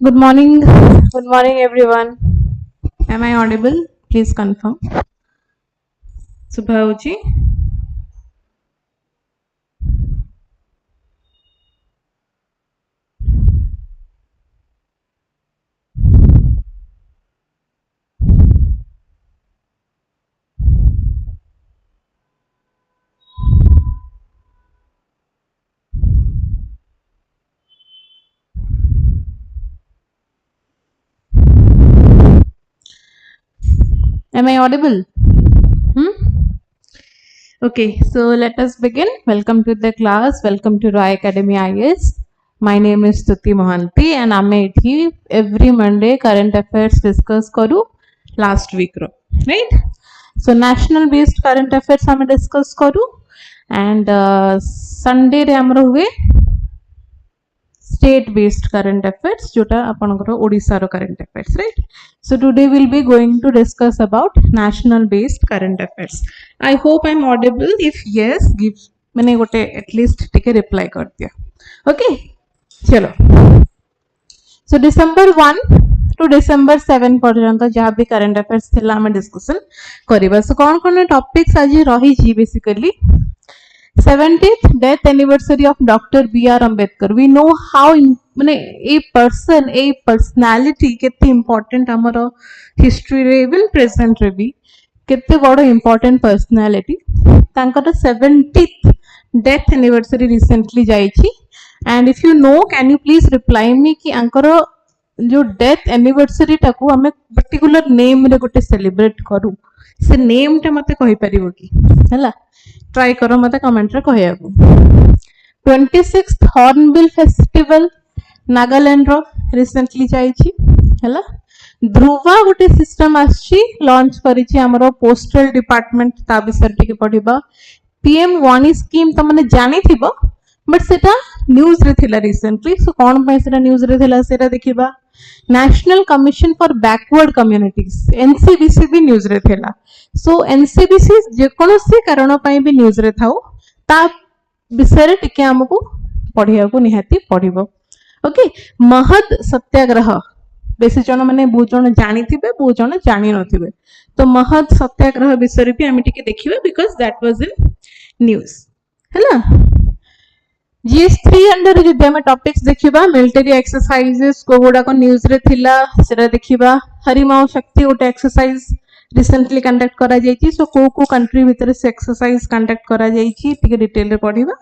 Good morning. Good morning, everyone. Am I audible? Please confirm. Subhauji. Am I audible? Okay, so let us begin. Welcome to the class. Welcome to RAYACADEMY IAS. My name is Stuti Mohanty and I am here every Monday current affairs discuss karu last week ro, right? So national based current affairs hame discuss karu and Sunday re amra हुए state based current affairs jota apanakara odisha ro current affairs, right? So today we'll be going to discuss about national based current affairs. I hope I'm audible. If yes, give mane gote at least take a reply kar diya. Okay, chalo. So December 1 to December 7 पर्यंत जहाँ भी current affairs थिला हमें discussion करिबा. So कौन कौन topics आज रही जी basically 70th death anniversary of Dr. B.R. Ambedkar. We know how a person, a personality केते important हमारा history रे even present रे भी केते बड़ा important personality. तांकर 70th death anniversary recently जाइची. And if you know, can you please reply me कि अंकर जो डेथ एनिवर्सरी टाकू हमें पर्टिकुलर नेम रे गोटे सेलिब्रेट करू से नेम टा मते कहि परिबो कि हला ट्राई करो मते कमेंट रे कहया को 26th हॉर्नबिल फेस्टिवल नागालैंड रो रिसेंटली जाइछि हला ध्रुवा गोटे सिस्टम आछि लॉन्च करिछि हमरो पोस्टल डिपार्टमेंट ता विषय टिके पढिबा पीएम वाणी स्कीम त माने जानि थिबो बट सेटा न्यूज रे थिला रिसेंटली सो कोन पय सेटा न्यूज रे थिला सेटा देखिबा national commission for backward communities NCBC भी न्यूज रे थिला सो एनसीबीसी जे कोनोसी कारण पय भी न्यूज रे थाउ ता विषय रे टिके हमकु पढिया को निहाती पढिबो ओके महद सत्याग्रह बेसी जन माने बहुत जन जानि थिबे बहुत जन जानि नथिबे तो महद सत्याग्रह विषय रे भी हम टिके देखिबा because that was in news हैला GS3 अंडर जो हम टॉपिक्स देखिबा मिलिटरी एक्सरसाइजेस को गुडा को न्यूज रे थिला सेरा देखिबा हरिमाओ शक्ति गोटे एक्सरसाइज रिसेंटली कंडक्ट करा जायछि सो को कंट्री भीतर से एक्सरसाइज कंडक्ट करा जायछि टिके डिटेल रे पढिबा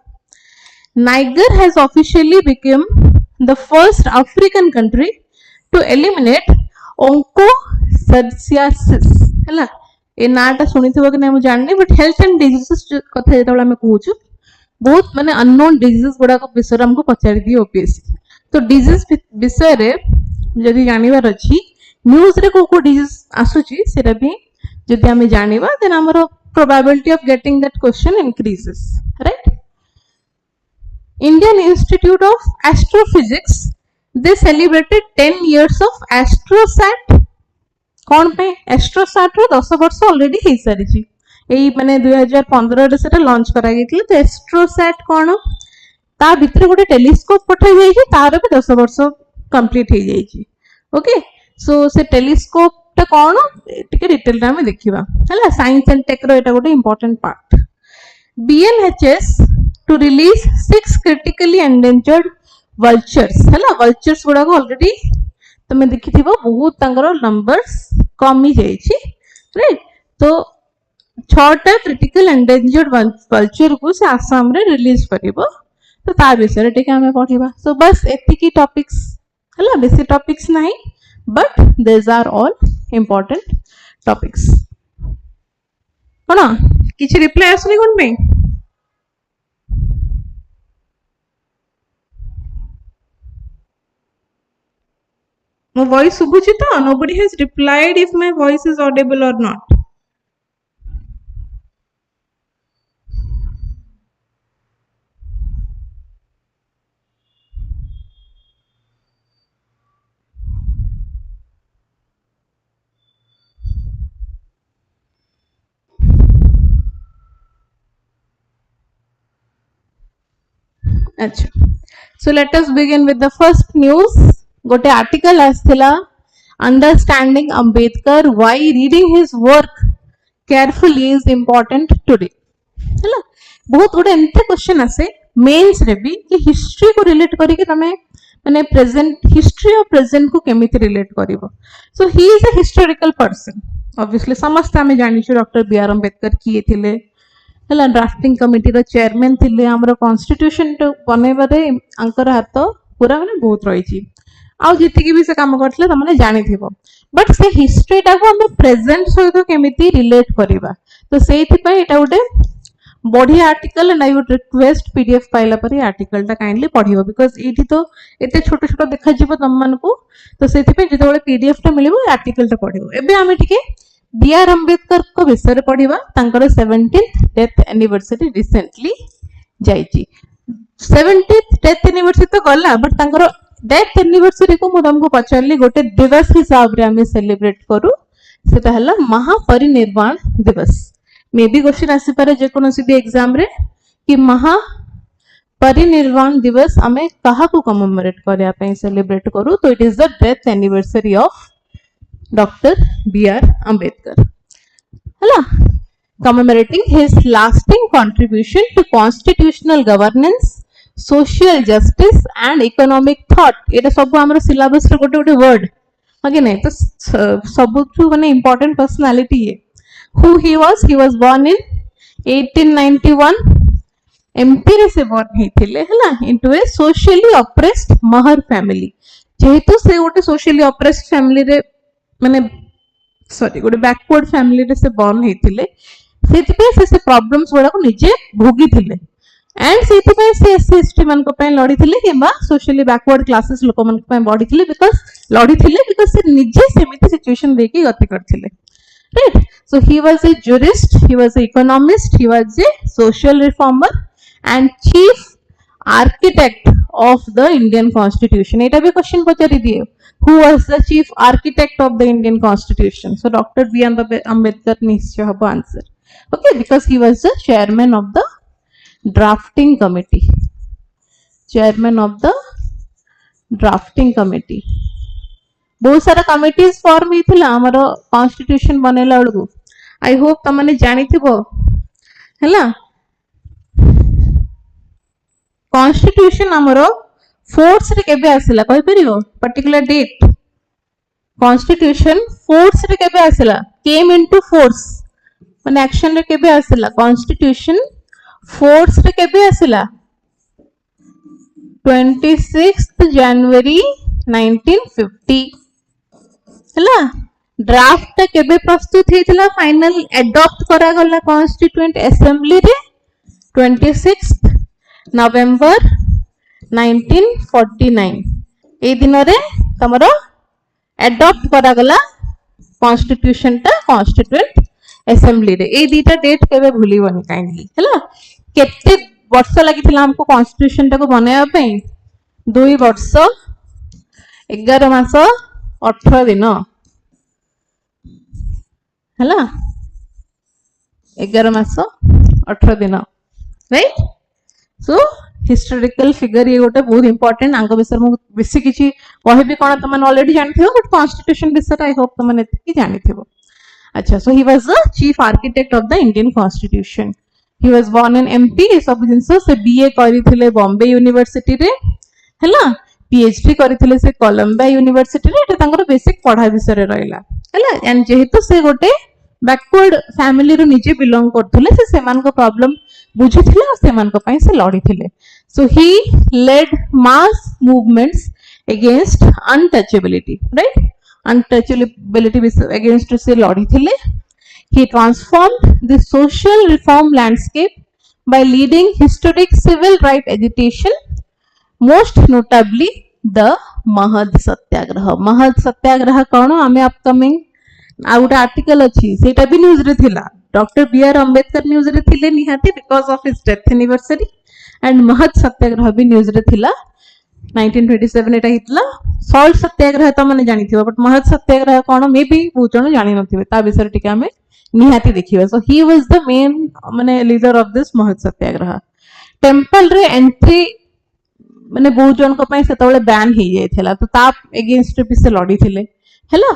Niger has officially become the first African country to eliminate onchocerciasis हला ए नाटा सुनिथिबो कि नै हम जाननी बट हेल्थ एंड डिजीजेस कथा जेतबेला हम कहूछु बहुत माने अननोन डिजीज गुडा को विषय हमको पचारि दियो ओपीएससी तो डिजीज विषय रे जदि जानिबार अछि न्यूज रे को डिजीज आसुची सेरा भी जदि हम जानिबा देन हमरो probability of getting that question increases right Indian Institute of Astrophysics they celebrated 10 years of AstroSat कोन पे एस्ट्रोसैट रो 10 वर्ष ऑलरेडी हे सारिची एई माने 2015 रे सेटा लॉन्च करा गेथिले तो एस्ट्रोसैट कोन ता भितर गोटे टेलीस्कोप पठाई जाई छी तार भी 10 वर्ष कंप्लीट हे जाई छी ओके सो से टेलीस्कोप ता कोन टिके डिटेल रा में देखिबा हला साइंस एंड टेक रो एटा गोटे important part BNHS to release 6 critically endangered vultures हला वल्चर्स गुडा को ऑलरेडी तमे देखिथिबो बहुत तांगर नंबर्स कमी जाई छी राइट तो 6टा क्रिटिकल एंडेंजर्ड वल्चर को से आसाम रे रिलीज करिवो तो ता विषय टिके हमें पढिबा सो बस एतिकी टॉपिक्स हला बेसी टॉपिक्स नाही बट देस आर ऑल इंपोर्टेंट टॉपिक्स कोना किछि रिप्लाई आसनी कोन पे मो वॉइस सुबुची तो nobody has replied if my voice is Audible और नॉट अच्छा so let us begin with the first news गोटे आर्टिकल आसथिला understanding Ambedkar why reading his work carefully is important today हैला बहुत गोटे एंते क्वेश्चन आसे मेंस रे भी कि हिस्ट्री को रिलेट करके तमे माने प्रेजेंट हिस्ट्री और प्रेजेंट को केमिति रिलेट करिवो so he is a historical person obviously समस्त आमे जानि छु डॉक्टर बी आर अंबेडकर किए थिले हला ड्राफ्टिंग कमिटी रो चेयरमैन थिले हमरो कॉन्स्टिट्यूशन तो बनेबा रे अंकर हाथ पूरा माने बहुत रही छी आ जति की भी से काम करथले त माने जानि थिबो बट से हिस्ट्री टा को हम प्रेजेंट सहित केमिति रिलेट करिबा तो सेहि पय एटा उटे बढ़िया article and I would request PDF पाइला पर आर्टिकल टा काइंडली पढियो बिकॉज़ एठी तो एते छोट छोट देखा जिवो तम मन को तो सेति पे जेतोले पीडीएफ टा मिलिबो आर्टिकल टा पढियो एबे आमे ठीके बी आर अंबेडकर को विषय रे पढिबा तांकर 17th डेथ एनिवर्सरी रिसेंटली जाईची 17th डेथ एनिवर्सरी तो गला बट तांकर डेथ एनिवर्सरी को मु तुमको पचारली गोटे दिवस हिसाब रे आमे सेलिब्रेट करू सेटा हला महापरिनिर्वाण दिवस मे भी क्वेश्चन आसी पारे जे कोनोसी भी एग्जाम रे कि महापरिनिर्वाण दिवस आमे कहा को कमेमोरेट करया पे सेलिब्रेट करू तो it is the death anniversary of doctor B R Ambedkar हला commemorating his lasting contribution to constitutional governance social justice and economic thought एटा सब हमर सिलेबस रे गोटे गोटे वर्ड आगे नै तो सबुठु माने इंपोर्टेंट पर्सनालिटी है who he was born in 1891 MP रे से born हेथिले हला into a socially oppressed Mahar family जेहेतु से गोटे socially oppressed family रे माने सॉरी गोटे बैकवर्ड फैमिली रे से born हेथिले सेति से प्रॉब्लम्स गुडा को निजे भोगी थिले एंड सेति पे से एससी मन को पे लड़ी थिले किबा सोशली बैकवर्ड क्लासेस लोक मन को पे बॉडी थिले बिकॉज़ लड़ी थिले बिकॉज़ से निजे सेमिति सिचुएशन देके गति करथिले right so he was A jurist he was A economist he was A social reformer and chief architect of the Indian constitution एटा भी क्वेश्चन पचारि दिए who was the chief architect of the Indian constitution so Dr B Ambedkar निश्चय हबो answer okay because he was the chairman of the drafting committee बहुत सारा committees form हेतिला हमरो constitution बनेला बळगु I hope तमने जानि थिबो हैला कॉन्स्टिट्यूशन हमरो फोर्स रे केबे आसिला कहि परियो पर्टिकुलर डेट कॉन्स्टिट्यूशन फोर्स रे केबे आसिला केम इनटू फोर्स माने एक्शन रे केबे आसिला कॉन्स्टिट्यूशन फोर्स रे केबे आसिला 26th जनवरी 1950 हला ड्राफ्ट केबे प्रस्तुत हेतिला फाइनल एडॉप्ट करा गला कॉन्स्टिट्यूएंट असेंबली रे 26th नवंबर 1949 ए दिन रे तमरो एडॉप्ट करा गला कॉन्स्टिट्यूशन टा कॉन्स्टिट्यूएंट असेंबली रे ए दीटा डेट केबे भूलिबनी काइंडली हला केते वर्ष लागिथिला हमको कॉन्स्टिट्यूशन टा को बनाया पे 2 वर्ष 11 मास 18 दिन हला 11 मास 18 दिन राइट सो हिस्टोरिकल फिगर ये गोटे बहुत इंपोर्टेंट आंग विषय मु बेसी किछि कहबी कोन तमन ऑलरेडी जानथियो बट कॉन्स्टिट्यूशन विषय आई होप तमन एति जानिथिबो अच्छा so he was the chief architect of the Indian Constitution he was born in MP सब जिंस से बीए करिथिले बॉम्बे यूनिवर्सिटी रे हला पीएचडी करिथिले से कोलंबिया यूनिवर्सिटी रे एटा तांगर बेसिक पढ़ा विषय रे रहला हला एंड जेहेतु से गोटे बैकवर्ड फैमिली रो निजे बिलोंग करथले से सेमान को प्रॉब्लम बुझिथिले और सेमान को पई से लड़ी थिले so he led mass movements against untouchability right untouchability against से लड़ी थिले he transformed the social reform landscape by leading historic civil right agitation most notably the mahad satyagraha कोन हमें अपकमिंग आ गोटे आर्टिकल अच्छी सेटा भी न्यूज रे थिला doctor B R Ambedkar news रे थिले निहाती because of his death anniversary and Mahad satyagraha भी न्यूज रे थिला 1927 एटा हितला सॉल्ट सत्याग्रह त माने जानिथिबो बट महत सत्याग्रह कोन मे भी बहुत जण जानि नथिबे ता विषय टिके हमें निहाती देखिबा सो ही वाज द मेन माने लीडर ऑफ दिस महत सत्याग्रह टेंपल रे एंट्री माने बहुत जन को पई सेतबेले बैन हे जायथला तो ता अगेंस्ट भी से लड़ी थिले हैला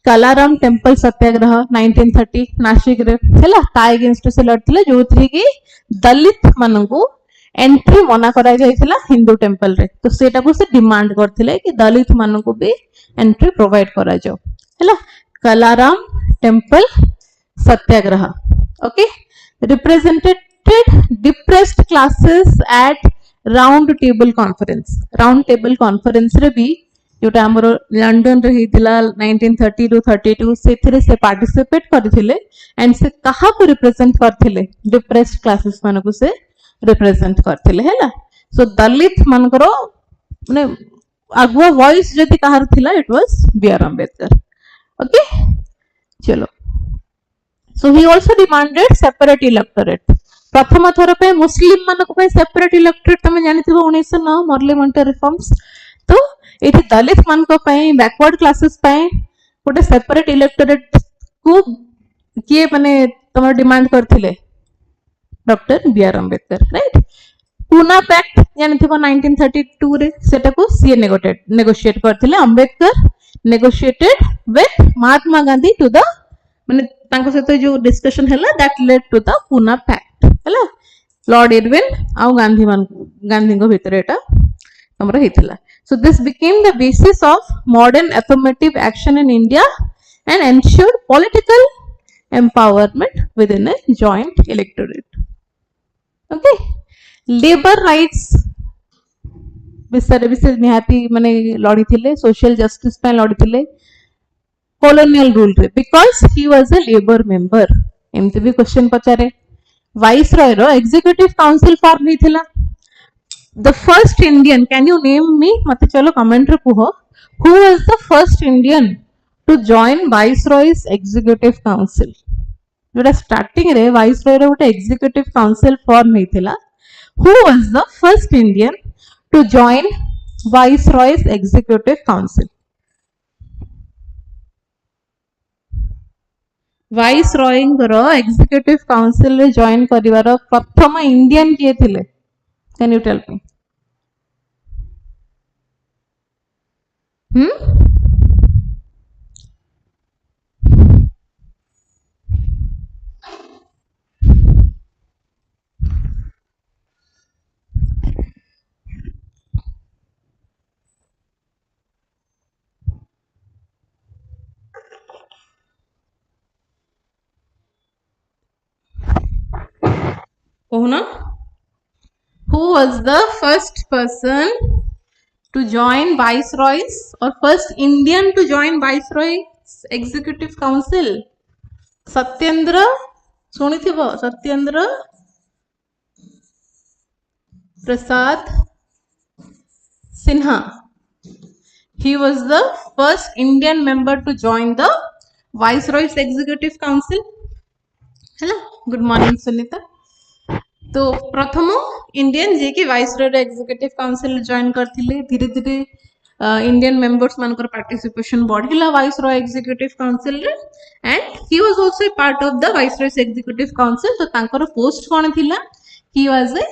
कलाराम टेम्पल सत्याग्रह 1930 नासिक रे हैला ता अगेंस्ट से लड़थिले जोथि कि दलित मानकू एंट्री मना करा जायथिला हिंदू टेम्पल रे तो सेटा को से डिमांड करथिले कि दलित मानकू भी एंट्री प्रोवाइड करा जाओ हैला Kalaram temple satyagraha okay represented depressed classes at Round Table Conference रे भी जोटा हमरो लंडन रे हितला 1930 टू 32 सेथरे से पार्टिसिपेट करथिले एंड से कहा को रिप्रेजेंट करथिले डिप्रेस्ड क्लासेस मानको से रिप्रेजेंट करथिले हैला सो दलित मानकरो माने अगुआ वॉइस जति कहार थिला it was B R. Ambedkar okay चलो so he also demanded separate electorate प्रथम थर पे मुस्लिम मानको पे सेपरेट इलेक्टोरेट तमे जानिथिबो 1909 मॉर्ले मॉन्टे रिफॉर्म्स तो एठी दलित मानको पे बैकवर्ड क्लासेस पे गोटे सेपरेट इलेक्टोरेट को किए माने तमर डिमांड करथिले doctor B R. Ambedkar right Poona Pact जानिथिबो 1932 रे सेटा को सीए नेगोशिएट करथिले Ambedkar negotiated with Mahatma Gandhi to the माने तांको सहित जो डिस्कशन हैला that led to the Poona Pact हैला लॉर्ड इरविन आ गांधी को भीतर एटा हमर हेतिला so this became the basis of modern affirmative action in India and ensured political empowerment within a joint electorate okay labour rights विषय निहाती माने लड़ी थिले सोशल जस्टिस पे लड़ी थिले colonial rule रे because he was a labor member एमती भी क्वेश्चन पचारे वाइसरॉय रो एग्जीक्यूटिव काउंसिल फॉर्म हेथिला the first Indian can you name me मते चलो कमेंट रे कुहो who was the first Indian to join viceroy's executive council जोटा स्टार्टिंग रे वाइसरॉय रो गोटे एग्जीक्यूटिव काउंसिल फॉर्म हेथिला who was the first Indian to join viceroy's executive council viceroy रो एग्जीक्यूटिव काउंसिल रे जॉइन करिवार प्रथम इंडियन किए थिले can you tell me कहूना who was the first person to join viceroys or first Indian to join viceroy's executive council Satyendra सुनिथिबो Satyendra Prasad Sinha he was the first Indian member to join the viceroy's executive council हैला good morning Sunita तो प्रथम Indian जे कि viceroy executive council join करथिले धीरे धीरे Indian members मानकर participation बढ़िला viceroy executive council रे and he was also a part of the viceroy executive council तो तांकर पोस्ट कोन थिला ही वाज ए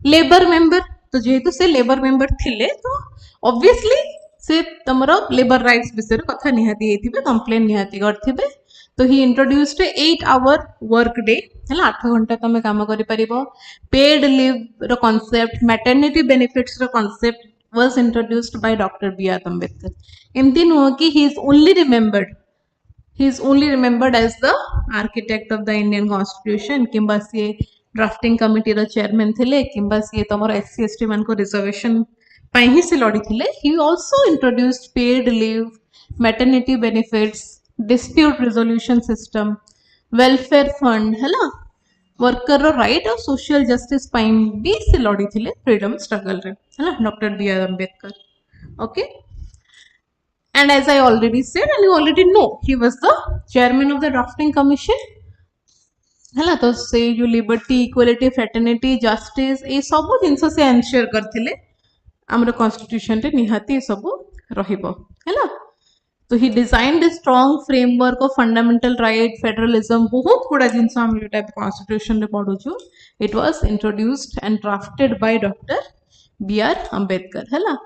लेबर मेंबर तो जेहेतु से लेबर मेंबर थिले तो ऑब्वियसली से तमरो लेबर राइट्स विषय कथा निहाती हेथिबे कंप्लेन निहाती करथिबे तो he introduced 8 hour work day हैला 8 घंटा तमे काम करि परिबो पेड लीव रो कांसेप्ट मैटरनिटी बेनिफिट्स रो concept was introduced by doctor B R. Ambedkar एमती नो कि he is only remembered as the architect of the Indian Constitution किंबा से ड्राफ्टिंग कमिटी रो चेयरमैन थिले किंबा से तमर एससी एसटी मान को रिजर्वेशन पई ही से लड़ी थिले he also introduced paid leave maternity benefits dispute resolution system welfare fund हैला वर्कर रो राइट और सोशल जस्टिस पई भी से लड़ी थिले फ्रीडम स्ट्रगल रे हैला doctor B R. Ambedkar okay and as I already said and you already know he was the chairman of the drafting commission हैला तो से जो लिबर्टी इक्वालिटी फ्रेटर्निटी जस्टिस ए सब जिंस से एंश्योर करथिले हमर कॉन्स्टिट्यूशन रे निहाती सब रहिबो हैला तो he designed a strong framework of fundamental right federalism बहुत गुड़ा जिनस हम ये टाइप कॉन्स्टिट्यूशन रे पढु छु it was introduced and drafted by doctor B.R. Ambedkar hela.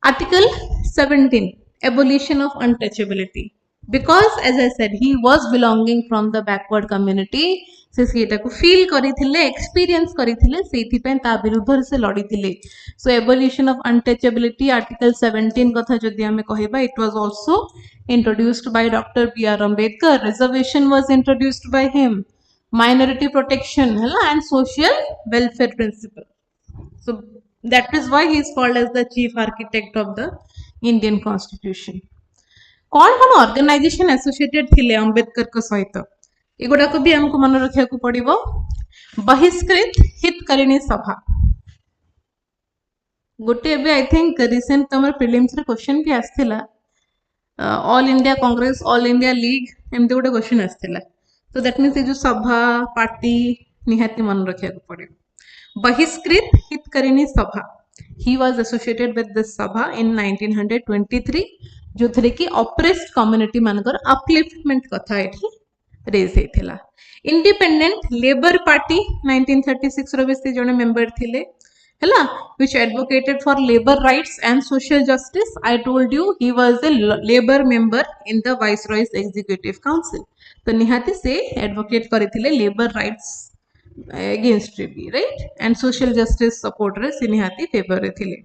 Article 17 abolition of untouchability, because as I said he was belonging from the backward community से सेटा को feel करिथिले experience करिथिले सेथि पे ता विरुद्ध से लड़िथिले. So abolition of untouchability article 17 कथा जदि हमें कहबा it was also introduced by Dr. B.R. Ambedkar. Reservation was introduced by him, minority protection hela and social welfare principle. So that is why he is called as the chief architect of the Indian Constitution. कौन कौन organisation associated थिले अंबेडकर को सहित एगुडा को भी हमको मन रखिया को पड़िबो. बहिष्कृत हितकारिणी सभा गोटे बे आई थिंक रिसेंट तमर प्रीलिम्स रे क्वेश्चन भी आस्थिला. All India Congress All India League एमते गोटे क्वेश्चन आस्थिला. तो दैट मीन्स जो सभा पार्टी निहाती मन रखिया को पड़िबो. Bahishkrit Hitkarini Sabha. He was associated with this Sabha in 1923, जो थे कि oppressed community मानकर upliftment कथा एठी raise हेथिला. Independent Labour Party 1936 रो बेसी जने member थिले हला, which advocated for labor rights and social justice. I told you he was a labor member in the Viceroy's Executive Council. तो निहाती से advocate करिथिले labor rights against TB, right? And social justice supporter Sinihati favor thile.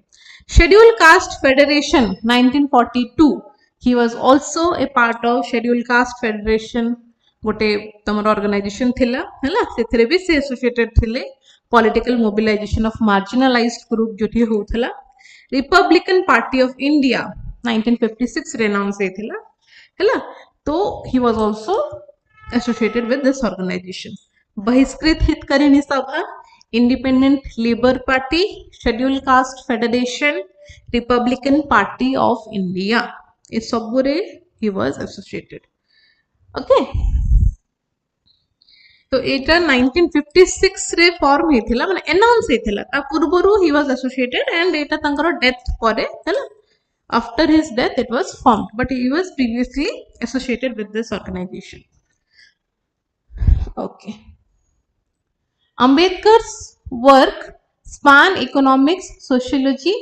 Scheduled Caste Federation 1942. He was also a part of Scheduled Caste Federation. गोटे तमर organization थिला हला सेथरे भी से associated थिले. Political mobilization of marginalized group जोठी होथला. Republican Party of India 1956 renounce थिला हला. तो he was also associated with this organization. बहिष्कृत हितकारिणी सभा, independent labour party, schedule caste federation, Republican party of India, ये सब रे ही वाज एसोसिएटेड. ओके, तो एटा 1956 रे फॉर्म हेथिला माने अनाउंस हेथिला. ता पूर्वरु ही वाज एसोसिएटेड एंड एटा तांकर डेथ परे हला after his death it was formed, but he was previously associated with this organization. Okay. Ambedkar's work span economics, sociology,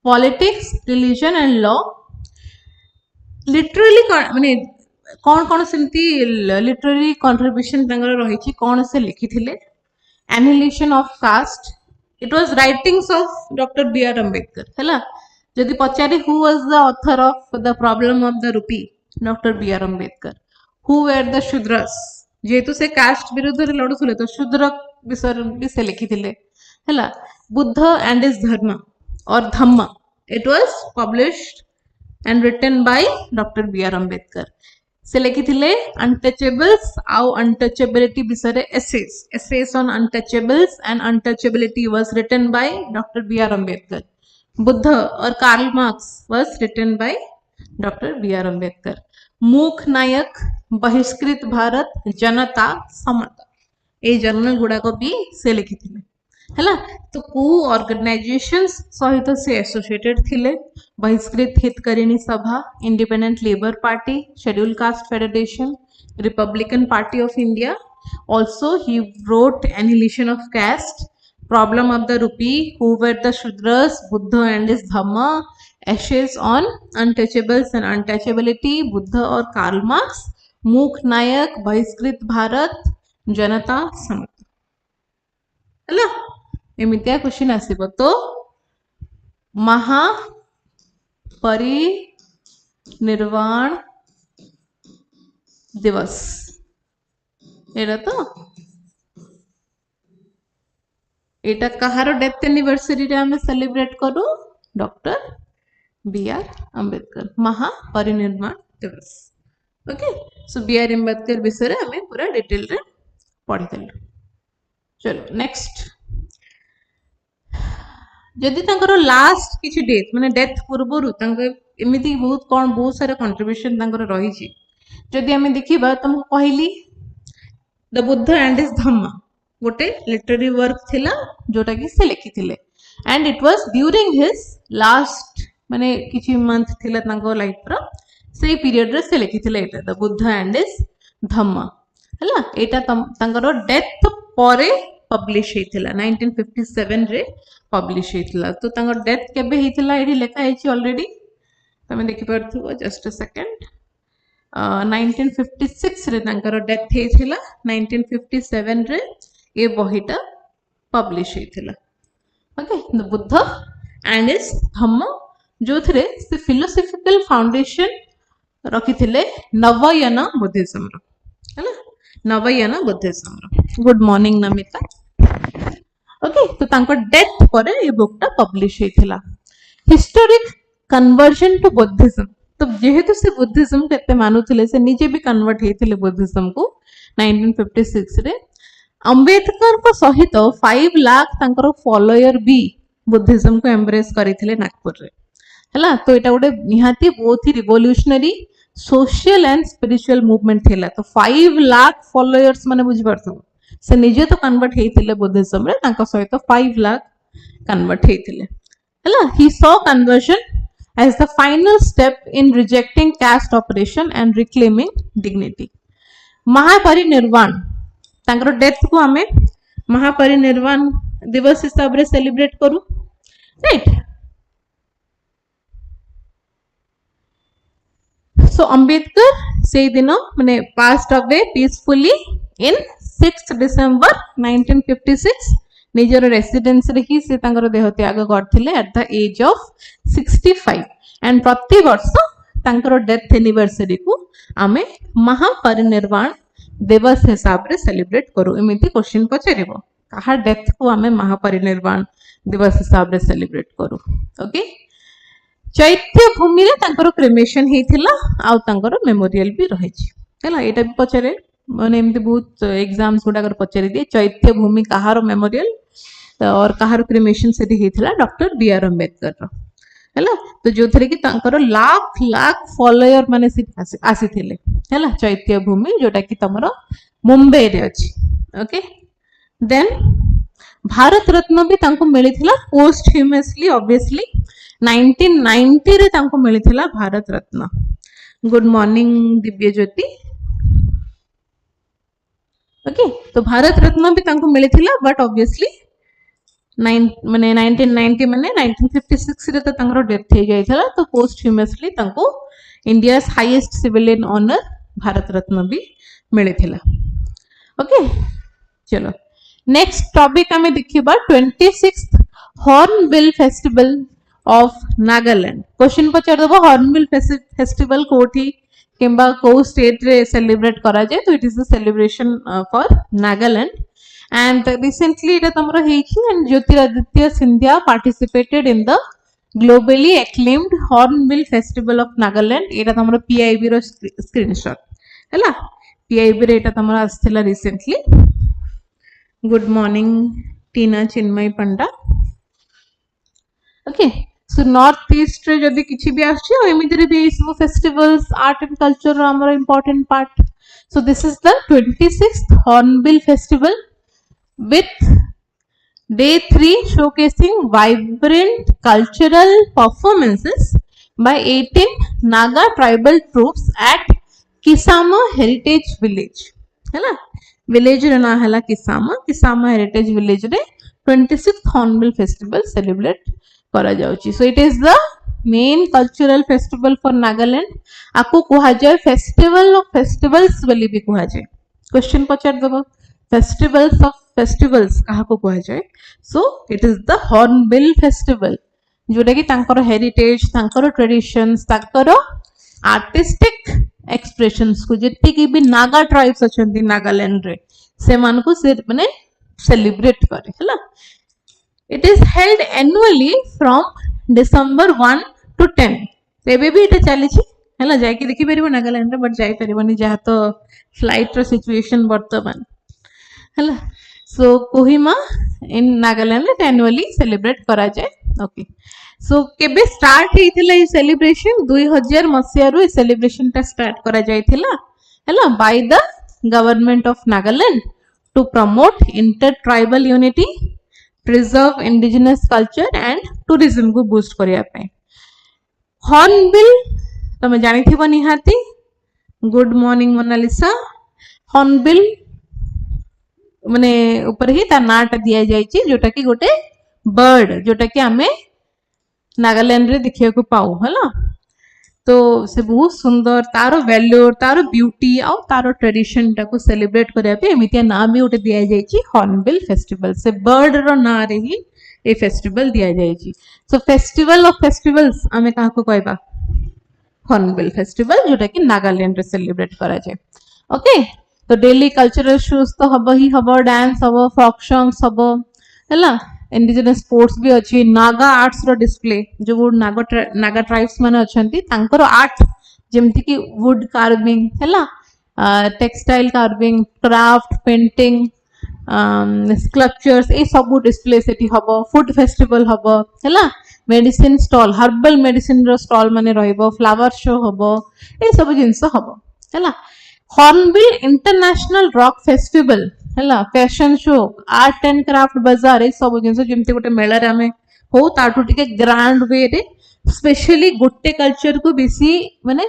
politics, religion and law. Literally माने कौन कौन सेमती literary contribution तांगर रही थी, कौन से लिखी थिले. Annihilation of caste. It was writings of Dr. B.R. Ambedkar हला. जदि पचारे who was the author of the problem of the rupee, Dr. B.R. Ambedkar. Who were the Shudras, जेहेतु से कास्ट विरुद्ध लड़ुले तो शूद्र विषय भी से लिखी है. बुद्ध एंड इज धर्म और Dhamma. It was published and written by doctor B R. Ambedkar. से लिखी अनटचेबल्स आउ अनटचेबिलिटी विषय essays. Essays on untouchables and untouchability was written by doctor B R. Ambedkar. Buddha और Karl Marx was written by doctor B R. Ambedkar. Mook Nayak, बहिष्कृत भारत, जनता, समता, ये जर्नल गुड़ा को भी से लिखी है. तो को ऑर्गेनाइजेशंस सहित से एसोसिएटेड थिले. बहिष्कृत हितकारिणी सभा, independent labour party, schedule caste federation, Republican party of India. Also he wrote Annihilation of Caste, Problem of the Rupee, Who Were the Shudras, Buddha and his Dhamma, Essays on Untouchables and Untouchability, Buddha और Karl marks, मूक नायक, बहिष्कृत भारत, जनता, समता. हला एमितिया question आसीबो. तो महापरिनिर्वाण दिवस एटा तो एटा कहार death anniversary रे हमें celebrate करू. Doctor B R. अंबेडकर महापरिनिर्वाण दिवस. ओके, सो बी.आर. अंबेडकर विषय हमें पूरा डिटेल रे पढ़िदेलु. चलो नेक्स्ट. जदि तांकर लास्ट किछि डेट माने डेथ पूर्वरु तांकर एमिति बहुत सारा कंट्रीब्यूशन तांकर रही छि. जदि हमें देखिबा तुमको कहली द बुद्ध एंड हिज धम्म गोटे लिटरेरी वर्क थिला जोटा कि से लिखि थिले. And it was during his last माने किछि मंथ थिला तांको लाइफ रो से पीरियड रे से लिखि थिले एटा द बुद्ध एंड हिज धम्म हला. एटा तांकर डेथ परे पब्लिश हेतिला 1957 रे पब्लिश हेतिला तो तांको डेथ केबे हेतिला एठी लेखा हेची ऑलरेडी तमे देखि परथुबो जस्ट अ सेकंड 1956 रे तांकर डेथ हेतिला 1957 रे ए बहिटा पब्लिश हेतिला okay the Buddha and his Dhamma जो थरे से फिलोसॉफिकल फाउंडेशन रखी थिले नवयन बुद्धिज्म रो हैला नवयन बुद्धिज्म रो गुड मॉर्निंग नमिता ओके तो तांको डेथ परे ए बुकटा पब्लिश हेतिला हिस्टोरिक कन्वर्जन टू बुद्धिज्म तो जेहेतु से बुद्धिज्म केते मानुथिले से निजे भी कन्वर्ट हेतिले बुद्धिज्म को 1956 रे अंबेडकर को सहित 5 लाख तांकर फॉलोअर भी बुद्धिज्म को एम्ब्रेस करिथिले नागपुर रे हैला तो एटा गोटे निहाती बहुत ही revolutionary social and spiritual movement थिला तो 5 लाख फॉलोअर्स माने बुझि परथो से निजे तो कन्वर्ट हेतिले बुद्धिज्म रे तांका सहित 5 लाख कन्वर्ट हेतिले हैला he saw conversion as the final step in rejecting caste oppression and reclaiming dignity महापरिनिर्वाण तांकर डेथ को हमें महापरिनिर्वाण दिवस हिसाब रे सेलिब्रेट करू राइट सो अंबेडकर से दिन माने पास्ड अवे पीसफुली इन 6 डिसेंबर 1956 निजर रेसिडेंस रे ही से तांकर देह त्याग करथिले at the age of 65 and प्रति वर्ष तांकर डेथ एनिवर्सरी को आमे महापरिनिर्वाण दिवस हिसाब रे सेलिब्रेट करू एमिति क्वेश्चन पचरिबो कहा डेथ को आमे महापरिनिर्वाण दिवस हिसाब रे सेलिब्रेट करू ओके चैत्य भूमि रे तांकर क्रिमेशन हेथिला आ तांकर मेमोरियल भी रहिछि हैला एटा भी पचरे माने एमती बहुत एग्जाम्स गुडा कर पचरि दिए चैत्य भूमि कहार मेमोरियल और कहार क्रिमेशन से हेथिला डॉक्टर बी आर अंबेडकर रो हैला तो जो थरे कि तांकर लाख लाख फॉलोअर माने आसीथिले हैला चैत्य भूमि जोटा कि तमरो मुंबई रे अछि ओके देन भारत रत्न भी तांको मिलिथिला पोस्टह्यूमसली ऑब्वियसली 1990 रे तांको मिलिथिला भारत रत्न गुड मॉर्निंग दिव्य ज्योति ओके तो भारत रत्न भी तांको मिलिथिला बट ऑब्वियसली माने 1990 माने 1956 रे तो तांकर डेथ हे जायथला तो पोस्टह्यूमसली तांको India's highest civilian honour Bharat Ratna भी मिलिथिला ओके चलो नेक्स्ट टॉपिक हमें देखिबा 26th Hornbill Festival of Nagaland question पचार दबो हॉर्नबिल फेस्टिवल कोठी किंबा को स्टेट रे सेलिब्रेट करा जाय तो it is the celebration for Nagaland and recently it tamara heichi and Jyotiraditya Scindia participated in the globally acclaimed Hornbill Festival of Nagaland eta tamara PIB ro screenshot hela PIB re eta tamara asthila recently good morning Tina Chinmay Panda okay so north east re jodi kichi bi aschi emiti re bi सब festivals art and culture ro amara important part so this is the 26th Hornbill Festival with day 3 showcasing vibrant cultural performances by 18 Naga tribal troops at Kisama Heritage Village हैला village रे ना हैला Kisama Heritage Village रे 26th Hornbill Festival celebrate करा जाउची so it is the main cultural festival for Nagaland आपको कहा जाए festival of festivals बोली भी कहा जाए क्वेश्चन पचार दबो festivals of festivals कहा को कहा जाए so it is the Hornbill Festival जोटा कि तांकर heritage तांकर traditions तांकर artistic expressions को जितने की भी नागा tribes अछंती नागालैंड रे से मान को से माने celebrate करे हैला it is held annually from December 1 to 10 तेबे भी इटे चली छी हैला जाय कि देखि परिबो नागालैंड रे बट जाय परिबोनी जहा तो फ्लाइट रो सिचुएशन वर्तमान हैला so Kohima in Nagaland annually celebrate करा जाए okay so केबे start हेथिला ई celebration 2000 मसिया रो ई celebration ता start करा जायथिला हैला by the government of Nagaland to promote inter-tribal unity preserve indigenous culture and tourism को boost करिया पे Hornbill तमे जानि थिबो निहाती good morning मोनालिसा Hornbill माने ऊपर ही तार नाटा दिया जाइए जोटा कि गोटे बर्ड जोटा कि आमे नागालैंड रे देखिया को पाऊ हला। तो से बहुत सुंदर तार वैल्यूर तार ब्यूटी आ तार ट्रेडिशन टाको सेलिब्रेट करया पे एमितिया ना भी उठे दिया जाइए हॉर्नबिल फेस्टिवल से बर्ड रो ना रे ही ए फेस्टिवल दिया जाइए। सो फेस्टिवल ऑफ फेस्टिवल्स आमे कहा को कहबा हॉर्नबिल फेस्टिवल जोटा कि नागालैंड रे सेलिब्रेट करा जाए। ओके तो डेली कल्चरल शोज तो हब ही हब डांस हब फोक सॉन्ग्स हब है इंडिजिनस स्पोर्ट्स भी अच्छी नागा आर्ट्स रो डिस्प्ले जो नागा ट्राइब्स माने अछंती तांकर आर्ट जेमति कि वुड कार्विंग है textile carving craft painting sculptures ए सब डिस्प्ले सेठी हब फूड फेस्टिवल हब है मेडिसिन स्टॉल हर्बल मेडिसिन रो स्टॉल माने रहइबो फ्लावर शो हबो ए सब जिंस हबो हैला। हॉर्नबिल इंटरनेशनल रॉक फेस्टिवल हैला fashion show art and craft बाजार ए सब जिंस जेमते गोटे मेला रे हमें हो ताटू टिके ग्रैंड वे रे स्पेशली गोटे कल्चर को बेसी माने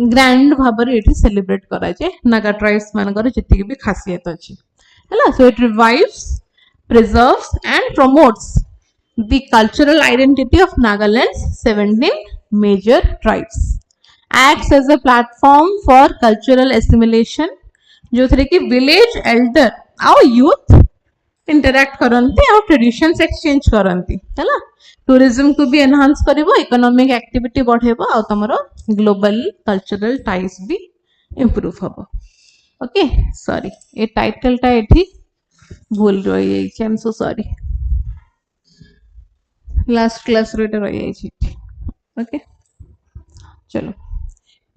ग्रैंड भाबरे एठी सेलिब्रेट करा जाय नागा ट्राइब्स मानकर जति भी खासियत अछि हैला। So it revives preserves and promotes the cultural identity of Nagaland's 17 major tribes, acts as a platform for cultural assimilation जो थे कि village elder और youth interact करंती और traditions exchange करंती है ना tourism को भी enhance करिवो economic activity बढ़ेबो और तमरो global cultural ties भी improve हबो। ओके सॉरी ये टाइटल टा एठी भूल रही है आई am so sorry last class रे रही है। ओके चलो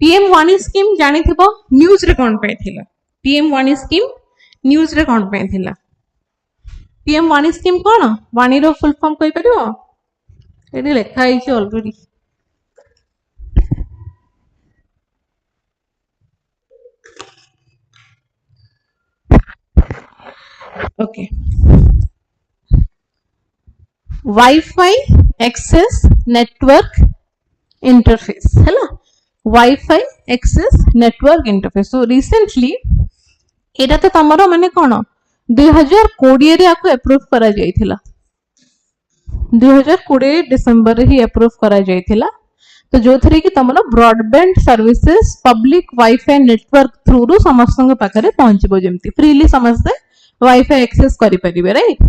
पीएम वाणी स्कीम जानी थिबो न्यूज रे कोन पे थिला पीएम वाणी स्कीम न्यूज रे कोन पे थिला पीएम वाणी स्कीम कोन वाणी रो फुल फॉर्म कहि परिबो एडी लिखा है कि already okay Wi-Fi access network interface है ना Wi-Fi access network interface। so recently एटा तो तमरो माने कोन 2020 रे आको अप्रूव करा जायथिला 2020 डिसेंबर ही अप्रूव करा जायथिला। तो जो थरे कि तमरो broadband services public wifi network through रु समस्त पाखरे पहुंचबो जेमती फ्रीली समस्त वाईफाई एक्सेस करि परिबे राइट।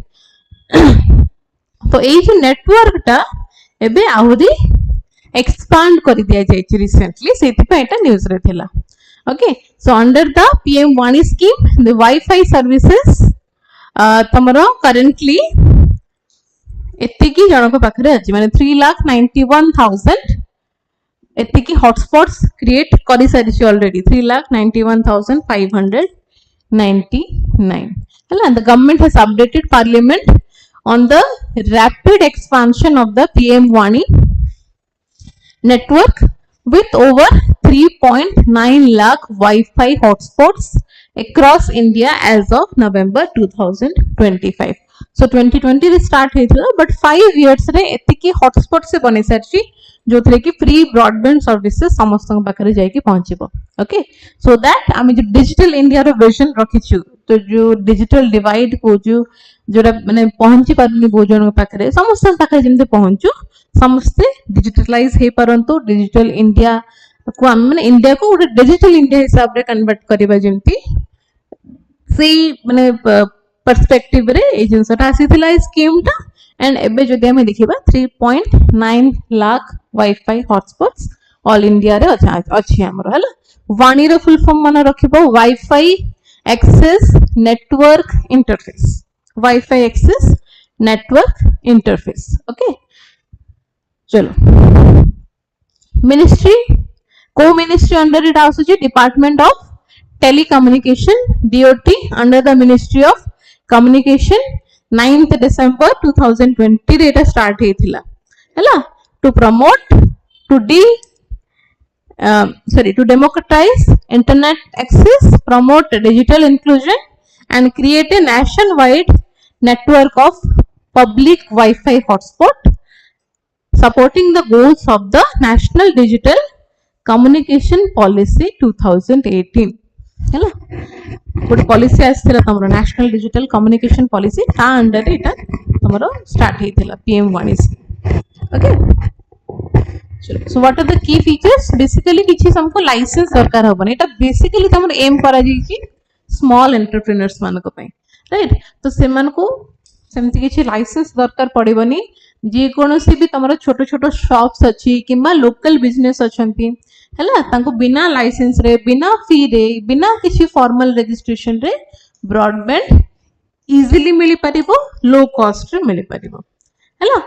तो ये जो नेटवर्क टा एबे आहुरी एक्सपांड कर दिया जायछि रिसेंटली सेति पे एटा न्यूज रे थिला। Okay so under the PM वाणी स्कीम द वाईफाई सर्विसेज तमरो करेंटली एतिकी जणको पाखरे अछि माने 3,91,000 एतिकी हॉटस्पॉट्स क्रिएट करि सारिछि ऑलरेडी 3,91,599 हला। The government has updated parliament on the rapid expansion of the PM Wani network with over 3.9 lakh Wi-Fi hotspots across India as of November 2025. So 2020 रे start हेतला but 5 years रे एतिकी hotspot से बने सारची जो थे कि free broadband services समस्त पाखरे जाई कि पहुंचबो। ओके सो दैट आमे जो डिजिटल इंडिया रो विजन रखिछु तो जो डिजिटल डिवाइड को जोड़ा माने पहुंची पारनी बहु जन पाखरे समस्त पाखरे जेमते पहुंचू समस्त डिजिटलाइज हे परंतु डिजिटल इंडिया को माने इंडिया को उडे डिजिटल इंडिया हिसाब रे कन्वर्ट करबा जेमती से माने पर्सपेक्टिव रे ए जिंसटा आसीथिला स्कीम टा एंड एबे जदि हमें देखिबा 3.9 lakh wifi hotspots all India रे अछि हमरो हला। वाणी रो फुल फॉर्म माने रखिबो wifi access network interface wifi access network interface. Okay चलो मिनिस्ट्री को मिनिस्ट्री अंडर इट आसुची Department of Telecommunication DOT under the Ministry of Communication 9th December 2020 रे एटा स्टार्ट हेथिला हैला to promote to democratize internet access, promote digital inclusion and create a nationwide network of public Wi-Fi hotspot supporting the goals of the National Digital Communication Policy 2018. हैला गोटे policy आसीला तमरो National Digital Communication Policy ता under रे एटा तमरो start हेतिला PM1 is okay चलो so what are the key features basically किछि हमको लाइसेंस दरकार होबन एटा बेसिकली तमरो एम करा जी स्मॉल एंटरप्रेन्योर्स मान को पई राइट तो सेमान को सेमती किछि लाइसेंस दरकार पड़िबनी जे कोनोसी भी तमरो छोटो छोटो शॉप्स अछि किबा लोकल बिजनेस अछंती हैला तांको बिना लाइसेंस रे बिना फी रे बिना किछि फॉर्मल रजिस्ट्रेशन रे ब्रॉडबैंड इजीली मिली परिबो लो कॉस्ट रे मिली परिबो हैला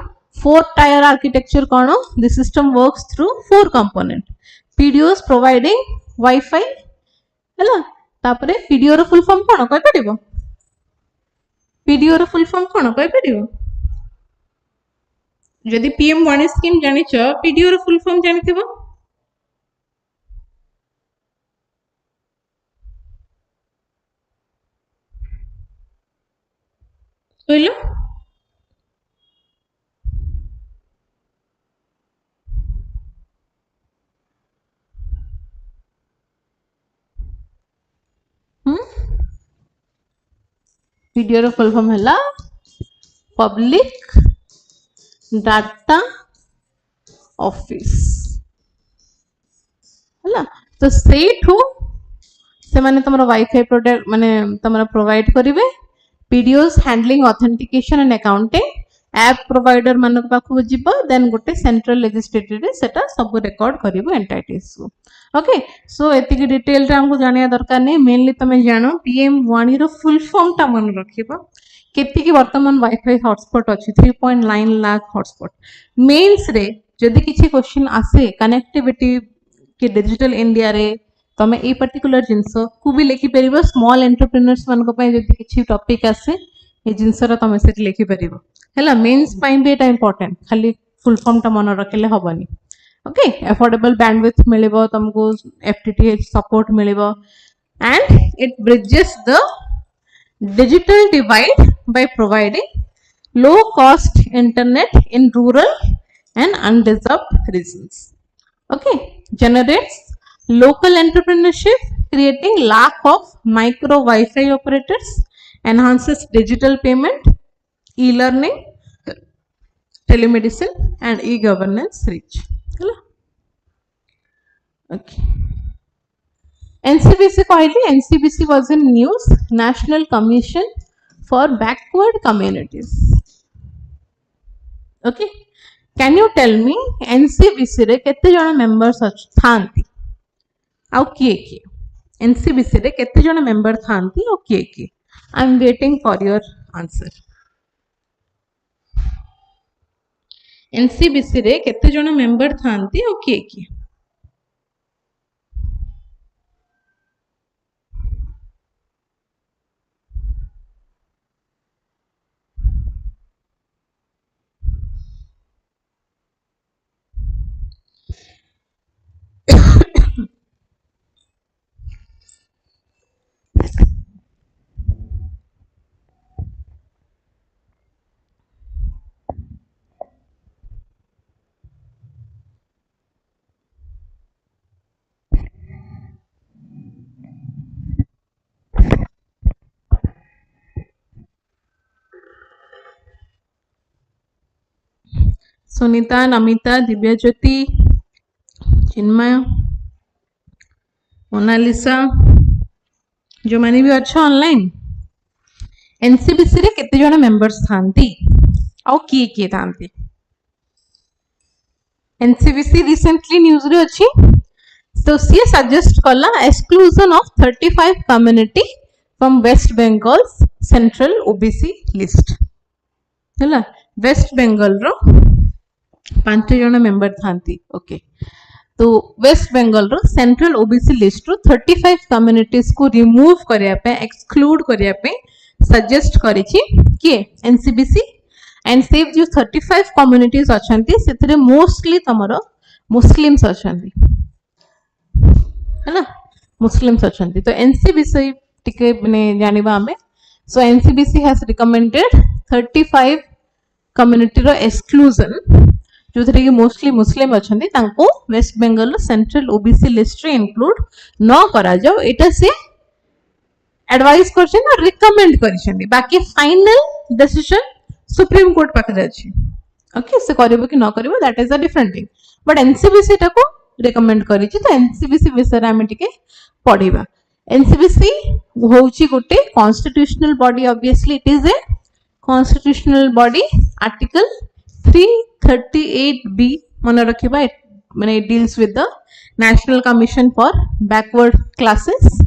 फोर टायर आर्किटेक्चर कोन the system works through four component PDOs providing wifi हैला तापरे पीडीओ रो फुल फॉर्म कोन कहि परिबो पीडीओ रो फुल फॉर्म कोन कहि परिबो जदि PM1 स्कीम जानि छ पीडीओ रो फुल फॉर्म जानि थिबो कहलो पीडीओ रो फुल फॉर्म हैला पब्लिक डाटा ऑफिस हैला तो सेठू से माने तमरो वाईफाई प्रोडक्ट माने तमरो प्रोवाइड करिवे PDOs handling authentication and accounting app provider मानक पाखु जिबो देन गोटे सेंट्रल लेजिस्लेटिव रे सेटा सब रिकॉर्ड करिवो एंटाइटीज को ओके सो एतिकी डिटेल रे हमको जानिया दरकार नै मेनली तमे जानो PM1 रो फुल फॉर्म ता मन रखिबो केति की वर्तमान वाईफाई हॉटस्पॉट अछि 3.9 लाख हॉटस्पॉट मेंस रे जदि किछि क्वेश्चन आसे कनेक्टिविटी के डिजिटल इंडिया रे तमे ए पर्टिकुलर जिंस को भी लिखि परिबो स्मॉल एंटरप्रेन्योर्स मान को पय जदि किछि टॉपिक आसे ए जिंस रा तमे से लिखि परिबो हैला मेंस पय भी एटा इंपोर्टेंट खाली फुल फॉर्म ता मन रखले हबनी ओके अफोर्डेबल बैंडविड्थ मिलिबो तुमको FTTH सपोर्ट मिलिबो and it bridges the digital divide by providing low cost internet in rural and undeserved regions okay generates local entrepreneurship creating lack of micro Wi-Fi operators enhances digital payment e-learning telemedicine and e-governance reach okay NCBC कहली NCBC was in news National Commission for Backward Communities. Okay, can you tell me NCBC रे केते जण members थांती आउ किए किए NCBC रे केते जण मेंबर थांती आउ किए किए I am waiting for your answer. NCBC रे केते जण मेंबर थांती आउ किए किए सुनीता नमिता दिव्यज्योति चिन्मय मोनालिसा जो माने भी अच्छा ऑनलाइन एनसीबीसी रे केते जण मेंबर्स थांती आउ किए किए थांती एनसीबीसी रिसेंटली न्यूज रे अछि तो सी सजेस्ट कला exclusion of 35 community from West Bengal central OBC list हैला वेस्ट बंगाल रो 5 जण मेंबर थांती ओके तो वेस्ट बंगाल रो सेंट्रल ओबीसी लिस्ट रो 35 कम्युनिटीज को रिमूव करिया पे एक्सक्लूड करिया पे सजेस्ट करी छी के एनसीबीसी एंड सेव जो 35 कम्युनिटीज अछंती सेथरे मोस्टली तमरो मुस्लिम्स अछंती हैना मुस्लिम्स अछंती तो एनसीबीसी टिके ने जानिबा हमें so NCBC has recommended 35 community रो एक्सक्लूजन जो थे कि मोस्टली मुस्लिम अछंती तांको West Bengal central OBC list रे इंक्लूड न करा जाओ एटा से एडवाइस करछन और रिकमेंड करछन बाकी फाइनल डिसीजन सुप्रीम कोर्ट पाखरे अछि ओके से करबो कि न करबो that is a different thing but NCBC टाको रिकमेंड करिछि तो एनसीबीसी विषय आमे टिके पढिबा एनसीबीसी होउछि गोटे constitutional body obviously it is a constitutional body article 338 B मन रखिबा माने it deals with the National Commission for Backward Classes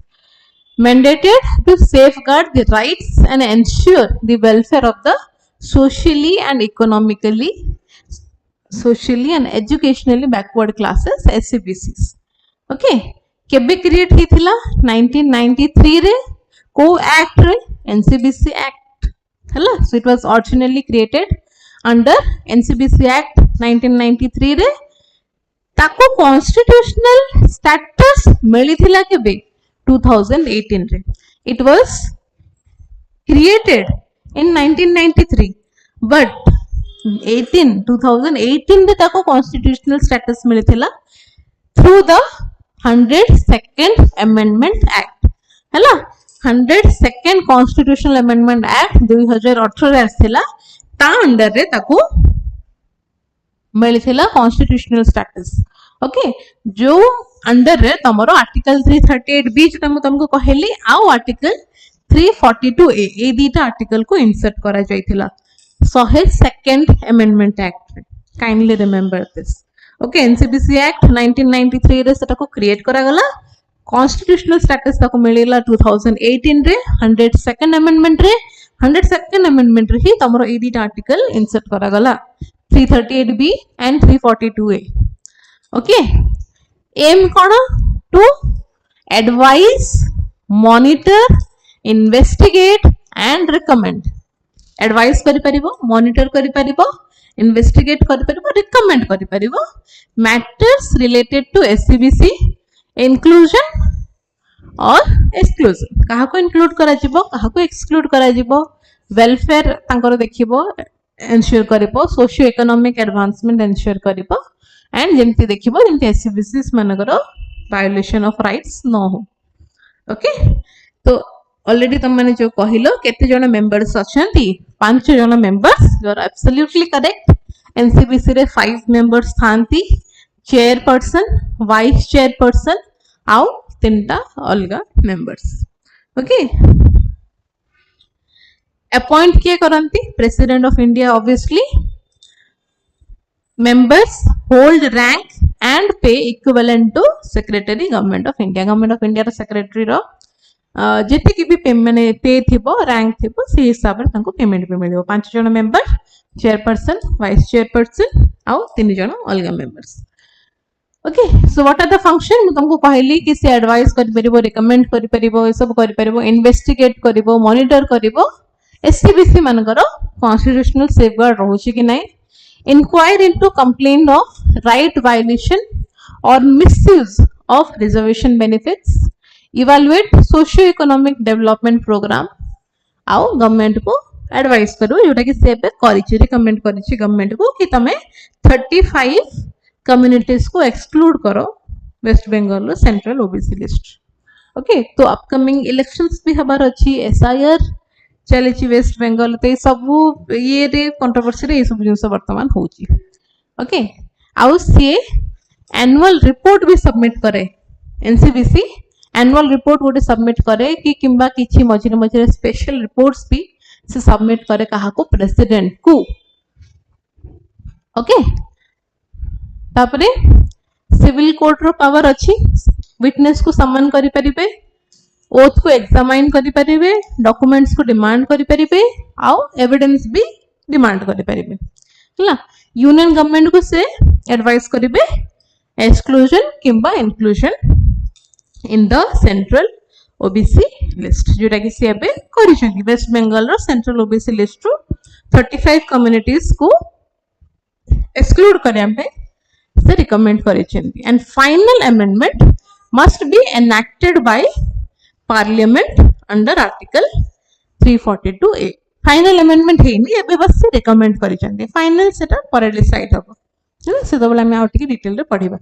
mandated to safeguard the rights and ensure the welfare of the socially and educationally backward classes SCBCs okay केबे create हिथिला 1993 रे को act रे NCBC act हला so it was originally created under NCBC Act 1993 रे ताको constitutional status मिलिथिला केबे 2018 रे it was created in 1993 but 2018 रे ताको constitutional status मिलिथिला through the 102nd amendment act हैला 102nd constitutional amendment act 2018 रे आथिला ता अंडर रे ताको मिलिथिला constitutional status ओके जो अंडर रे तमरो आर्टिकल 338 बी जो तुमको कहली आउ आर्टिकल 342 ए दीटा आर्टिकल को इंसर्ट करा जायथिला 102nd amendment act kindly remember this okay NCBC act 1993 रे सेटा को क्रिएट करा गला कॉन्स्टिट्यूशनल स्टेटस ताको मिलिला 2018 रे 102nd अमेंडमेंट रे 102nd अमेंडमेंट रे ही तमरो ए दीटा आर्टिकल इंसर्ट करा गला 338 B and 342 A okay aim kono to advise monitor investigate and recommend advise kari paribo monitor kari paribo investigate kari paribo recommend kari paribo matters related to SCBC inclusion or exclusion kaha ko include kara jibo kaha ko exclude kara jibo welfare tankoro dekhibo ensure karibo socio economic advancement ensure karibo and जेमती देखिबो जेमती एससीबीसीस मानकर violation of rights न हो okay तो already तुम माने जो कहिलो केते जण members अछंती 5 जण members you are absolutely correct NCBC रे 5 मेंबर्स थांती चेयरपर्सन वाइस चेयरपर्सन आउ तीनटा अलगा मेंबर्स ओके अपॉइंट किए करंती President of India obviously members hold rank and pay equivalent to secretary government of India रो secretary रो जेते कि भी माने पे थिबो रैंक थिबो से हिसाब रे तांको पेमेंट पे मिलिबो 5 जण मेंबर चेयरपर्सन वाइस चेयरपर्सन आउ 3 जण अलगा members okay so what are the function मु तुमको कहली कि से एडवाइस करि परिबो रिकमेंड करि परिबो ए सब करि परिबो इन्वेस्टिगेट करिबो मॉनिटर करिबो एससीबीसी मानकर कॉन्स्टिट्यूशनल सेफगार्ड रहउछि कि नै inquire into complaint of right violation or misuse of reservation benefits evaluate socio economic development program आउ गवर्नमेंट को एडवाइस करू जोटा कि से करिछि रिकमेंड करिछि गवर्नमेंट को कि तमे 35 कम्युनिटीज को एक्सक्लूड करो वेस्ट बंगाल रो सेंट्रल ओबीसी लिस्ट ओके तो अपकमिंग इलेक्शंस भी हबार अछि एसआईआर चली वेस्ट बेंगल तो सब ये रे कंट्रोवर्सी रे सब जिनस वर्तमान होची ओके आउ सी एनुअल रिपोर्ट भी सबमिट करे एनसीबीसी एनुअल रिपोर्ट गोटे सबमिट करे कि किंबा किछि मझिरे मझिरे स्पेशल रिपोर्ट्स भी से सबमिट करे कहा को प्रेसिडेंट को ओके तापरे सिविल कोर्ट रो पावर अछि विटनेस को सम्मान करि परिबे ओथ को एग्जामाइन करि परिबे डॉक्यूमेंट्स को डिमांड करि परिबे आउ एविडेंस भी डिमांड करि परिबे हला यूनियन गवर्नमेंट को से एडवाइस करिबे एक्सक्लूजन किंबा inclusion in the central OBC list जोटा कि से एबे करिसेंती वेस्ट बंगाल रो सेंट्रल ओबीसी लिस्ट रो 35 कम्युनिटीज को एक्सक्लूड करया पे से रिकमेंड करिसेंती and final amendment must be enacted by parliament under article 342A final amendment हेनी एबे बस से रिकमेंड करिसेंती फाइनल सेटा पर डिसाइड हबो से तो हम आउट की डिटेल रे पढिबा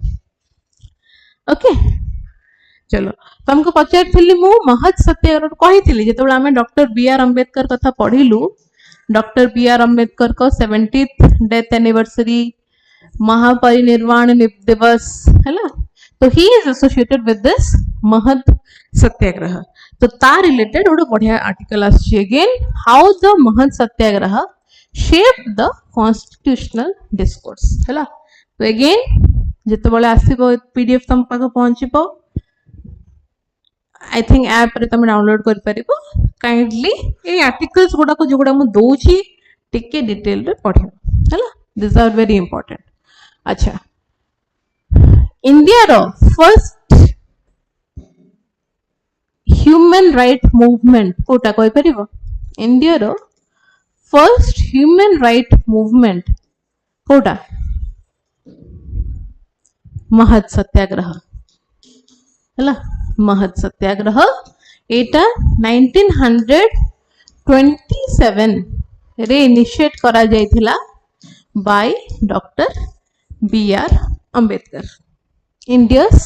ओके चलो तुमको पचारि मु महत सत्याग्रह कही जो आम डॉक्टर बी आर अम्बेडकर कथा पढ़िलु डॉक्टर बी आर अम्बेडकर को 70th डेथ एनिवर्सरी महापरिनिर्वाण दिवस है तो he is associated with this महत सत्याग्रह तो ता रिलेटेड गोटे बढ़िया आर्टिकल अगेन हाउ द महत सत्याग्रह शेप द कॉन्स्टिट्यूशनल डिस्कोर्स है तो अगेन जिते आसो पीडीएफ तुम पाख पहुंचो आई थिंक ऐप रे तुम डाउनलोड कर परिबो काइंडली ए आर्टिकल्स गुडा को जोगुडा मु दोउची टिके डिटेल रे पढियो हैला दिस आर वेरी इंपोर्टेंट अच्छा इंडिया रो फर्स्ट ह्यूमन राइट मूवमेंट कोटा कहि परिबो इंडिया रो फर्स्ट ह्यूमन राइट मूवमेंट कोटा महत सत्याग्रह है महत सत्याग्रह एटा 1927 रे इनिशिएट करा जाइथिला by doctor B R Ambedkar India's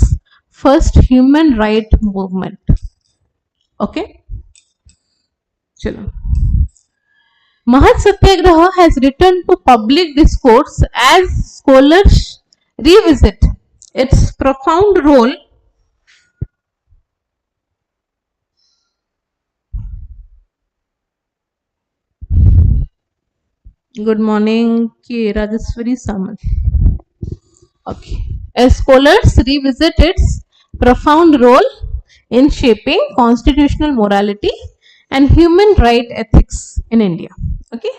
first human right movement okay चलो Mahad satyagraha has returned to public discourse as scholars revisit its profound role good morning ki Rajeshwari Samant okay as scholars revisit its profound role in shaping constitutional morality and human right ethics in India okay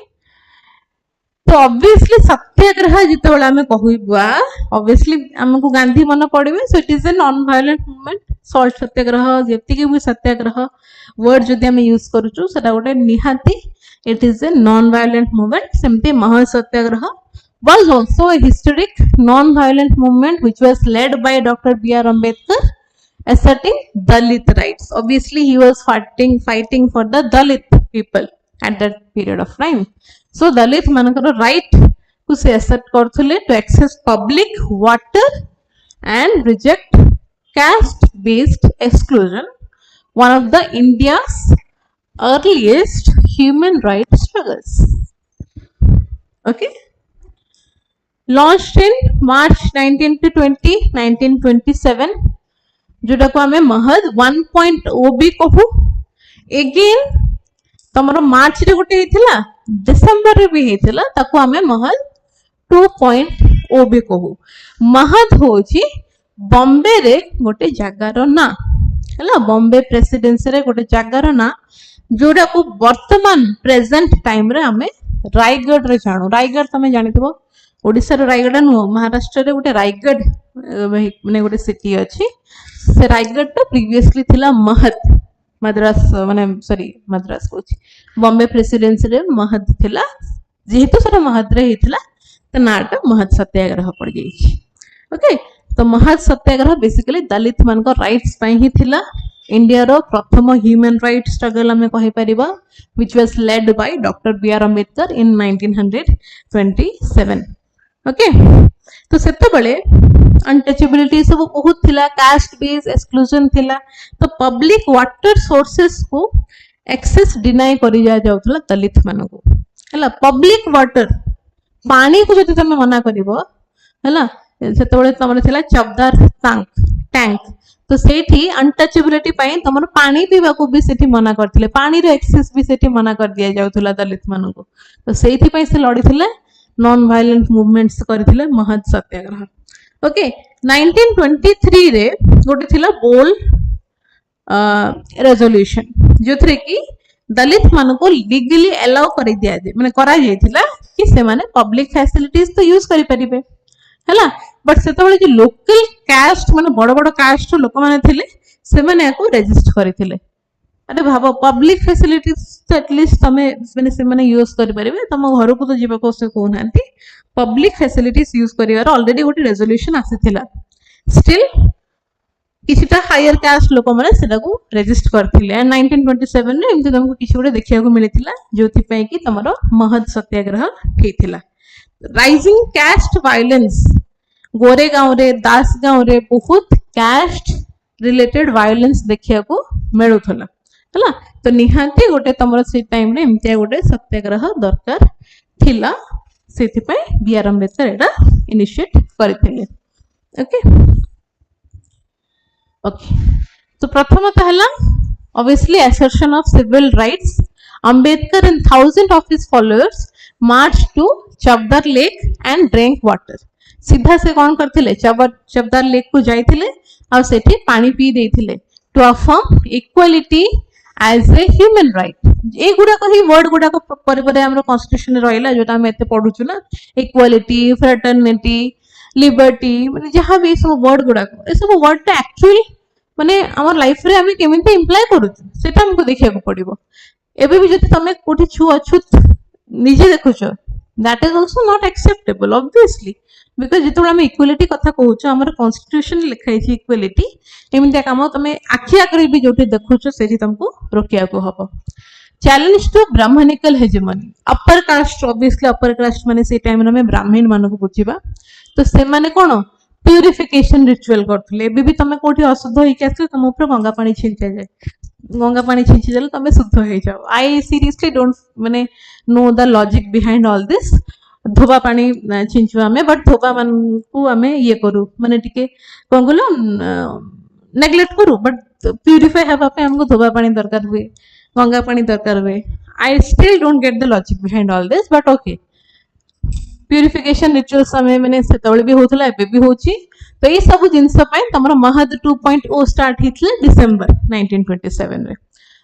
तो obviously satyagraha जिते बड़ा हमें कहबा obviously हमको गांधी मन पड़े so it is a non violent movement salt satyagraha जति भी सत्याग्रह वर्ड जदि हम यूज करूछु सेटा गोटे निहाती it is a non violent movement सेमती महत सत्याग्रह was also a historic non-violent movement which was led by Dr. B.R. Ambedkar asserting Dalit rights. Obviously, he was fighting for the Dalit people at that period of time. So, Dalit manakar right to say assert karthule to access public water and reject caste-based exclusion. One of the India's earliest human rights struggles. Okay. Launched in March 1927 जोटा को हमें महद 1.0 भी कहू eigen तमरो मार्च रे गोटे हेतिला दिसंबर रे भी हेतिला ताको हमें महद 2.0 भी कहू महद होची बॉम्बे रे गोटे जगार ना हैला बॉम्बे प्रेसिडेंसी रे गोटे जगार ना जोटा को वर्तमान प्रेजेंट टाइम रे हमें रायगढ़ रे जानो रायगढ़ तमे जानिथिबो ओडिसा रो रायगढ़ नु महाराष्ट्र रे गोटे रायगढ़ माने गोटे सिटी अछि से रायगढ़ तो प्रीवियसली थिला महत मद्रास माने सॉरी मद्रास कोछि बॉम्बे प्रेसिडेंसी रे महत थिला जेहेतु सेटा महत रे हिथिला त नाटा महत सत्याग्रह पड़ जाई ओके तो महत सत्याग्रह बेसिकली दलित मान को राइट्स पई ही थिला इंडिया रो प्रथम ह्यूमन राइट स्ट्रगल हमें कहि परिबा which was led by doctor B R Ambedkar in 1927 okay तो सेते बेले अनटचेबिलिटी सब बहुत थिला कास्ट बेस एक्सक्लूजन थिला तो पब्लिक वाटर सोर्सेस को एक्सेस डिनाई करि जा जाउथला दलित मान को हैला पब्लिक वाटर पानी को जति तमे मना करिवो हैला सेते बेले तमरे थिला चबदार टैंक तो सेठी अनटचेबिलिटी पई तमर पानी पीवा को भी सेठी मना करथिले पानी रो एक्सेस भी सेठी मना कर दिया जाउथला दलित मान को तो सेठी पई से लड़ी थिले नॉन वायलेंट मूवमेंट्स करथिले महत सत्याग्रह ओके 1923 रे गोटे थिला बोल रेजोल्यूशन जोथरे कि दलित मान को लीगली अलाउ कर दिया जे माने करा जायथिला कि से माने पब्लिक फैसिलिटीज तो यूज करि परिबे हैला बट सेते बेले जे लोकल कास्ट माने बड़ बड़ कास्ट लोक माने थिले से माने को रजिस्टर करिथिले अरे भाबो पब्लिक फैसिलिटीज तो एटलीस्ट तमे माने से माने यूज करि परिबे तम घर को तो जीवा को से को नांती पब्लिक फैसिलिटीज यूज करिवार ऑलरेडी गोटे रेजोल्यूशन आसीथिला स्टिल किछटा हायर कास्ट लोक माने सेटा को रजिस्टर करथिले एंड 1927 रे एमति तुमको किछ गोटे देखिया को मिलिथिला जोथि पई कि तमरो महत सत्याग्रह हेथिला राइजिंग कास्ट वायलेंस गोरे गांव रे दास गांव रे बहुत कास्ट रिलेटेड वायलेंस देखिया को मिलुथला हला तो निहांती गोटे तमर से टाइम रे एमतिया गोटे सत्याग्रह दरकार थिला सेति पय बीआर अम्बेडकर एटा इनिशिएट करथिले ओके ओके तो प्रथमतः हला obviously assertion of civil rights Ambedkar and thousands of his followers marched to Chavdar Lake and drank water सीधा से कौन करथिले चवदार लेक को जाइथिले आ सेठी पानी पी देथिले to affirm equality as a human right ए गुडा को ही वर्ड गुडा को परे परे हमरो कॉन्स्टिट्यूशन रहइला जोटा हम एते पढुछु ना इक्वालिटी फ्रेटर्निटी लिबर्टी माने जहां भी सब वर्ड गुडा को ए सब वर्ड टा एक्चुअली माने हमर लाइफ रे हम केमिते इंप्लाय करूछु सेटा हमको देखिया को पड़िबो एबे भी जति तमे कोठी छु अछुत निजे देखुछो that is also not acceptable obviously because जितोला हम इक्वालिटी कथा कहूछु हमर कॉन्स्टिट्यूशन लिखाई छी इक्वालिटी एमिते काम तमे आखि आकरे भी जोठी देखुछो सेठी तुमको रोकिया को हबो challenge to Brahminical hegemony upper caste obviously upper caste माने से टाइम रे हम ब्राह्मण मानको बुझिबा तो से माने कोन प्यूरिफिकेशन रिचुअल करथले एबे भी तमे कोठी अशुद्ध होई के आछो तम ऊपर गंगा पानी छिंचा जाय गंगा पानी छिंची देले तमे शुद्ध होई जाओ आई सीरियसली डोंट माने know the logic behind all this धोबा पानी छिंचु हमें बट धोबा मन को हमें ये करू माने टिके कोन गुलो नेग्लेक्ट करू बट प्यूरिफाई हेबा पे हमको धोबा पानी दरकार हुए गंगा पानी दरकार हुए I still don't get the logic behind all this but okay purification rituals हमें माने सेतबळे भी होथला एबे भी होची तो ये सब जिनस पय तमरो महद 2.0 स्टार्ट हितले डिसेंबर 1927 रे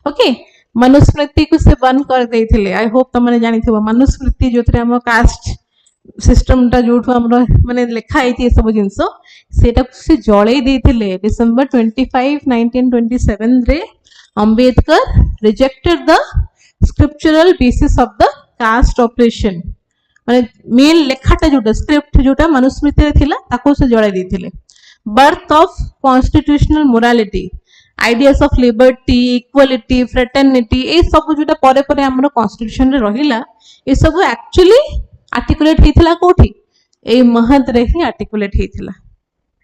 ओके मनुस्मृति को से बंद कर देथिले आई होप तमने जानि थिबो मनुस्मृति जोतरे हम कास्ट सिस्टम टा जोठो हमरो माने लेखा आइती सब जिनस सेटा से जळै देथिले डिसेंबर 25 1927 रे Ambedkar rejected the scriptural basis of the caste operation माने मेन लेखाटा जोटा स्क्रिप्ट जोटा मनुस्मृति रे थिला ताको से जळै देथिले birth of constitutional morality ideas of liberty equality fraternity ए सब जोटा परे परे हमरो कॉन्स्टिट्यूशन रे रहिला ए सब एक्चुअली आर्टिकुलेट हेथिला कोठी ए महत रे ही आर्टिकुलेट हेथिला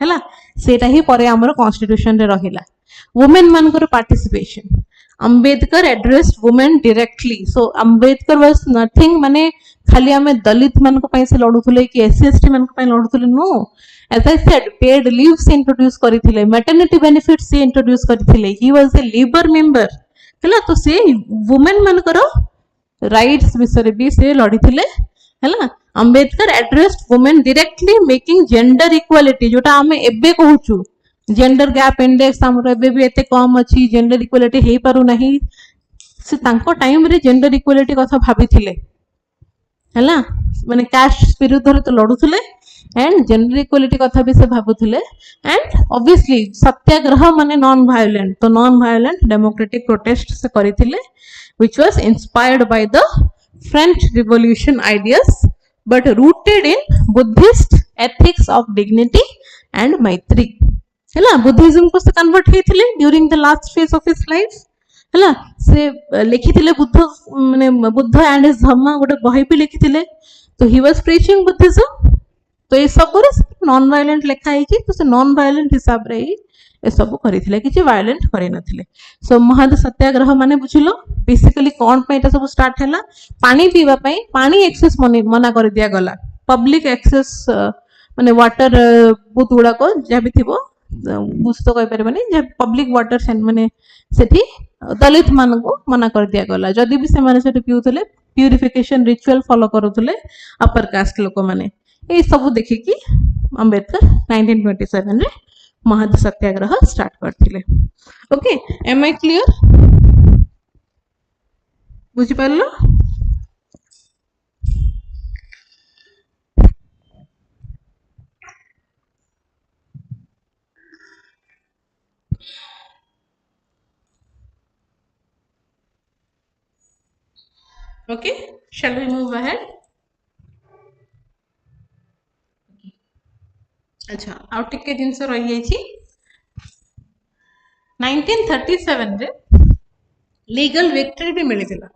हैला सेटा ही परे हमरो कॉन्स्टिट्यूशन रे रहिला वुमेन मानकर participation Ambedkar addressed women directly so Ambedkar was nothing माने खाली हमें दलित मान को पैसे लड़ुथले कि एससी एसटी मान को पय लड़ुथले no as I said paid leave से इंट्रोड्यूस करिथिले मैटरनिटी बेनिफिट से इंट्रोड्यूस करिथिले he was a labour member हला तो से वुमेन मान करो राइट्स विषय भी से लड़िथिले हला Ambedkar addressed women directly making gender equality जोटा हमें एबे कहूछु जेंडर गैप इंडेक्स हमरो एबे भी एते कम अछि जेंडर इक्वालिटी हे पारु नाही से तांको टाइम रे जेंडर इक्वालिटी कथा भाबिथिले हला माने कास्ट विरुद्ध रे तो लडुथिले एंड जेंडर इक्वालिटी कथा भी से भाबुथिले एंड ऑब्वियसली सत्याग्रह माने नॉन वायलेंट तो नॉन वायलेंट डेमोक्रेटिक प्रोटेस्ट से करिथिले which was inspired by the French revolution ideas but rooted in Buddhist ethics of dignity and मैत्री हला बुद्धिज्म को से कन्वर्ट हेथिले during the last phase of his life हला से लिखिथिले बुद्ध माने बुद्ध एंड हिज धम्म गोटे बही भी लिखिथिले तो ही वाज प्रीचिंग बुद्धिज्म तो ये सब करे नॉन वायलेंट लिखा है कि तो से नॉन वायलेंट हिसाब रे ही ए सब करिथिले किछि वायलेंट करि नथिले सो महद सत्याग्रह माने बुझिलो बेसिकली कोन पे एटा सब स्टार्ट हैला पानी पीवा पई पानी एक्सेस मना कर दिया गला पब्लिक एक्सेस माने वाटर बहुत गुडा को जे भी थिबो बुझ तो कहि परबनी जे पब्लिक वाटर माने सेठी दलित मान को मना कर दिया गला जदि भी से माने सेठी पिउथले प्यूरिफिकेशन रिचुअल फॉलो करूथले अपर कास्ट लोक माने ए सब देखि कि अंबेडकर 1927 रे महद सत्याग्रह स्टार्ट करथिले ओके एम आई क्लियर बुझि पारलो okay shall we move ahead अच्छा आउ टिके जिंस रही जाइछि 1937 रे लीगल विक्ट्री भी मिलिथिला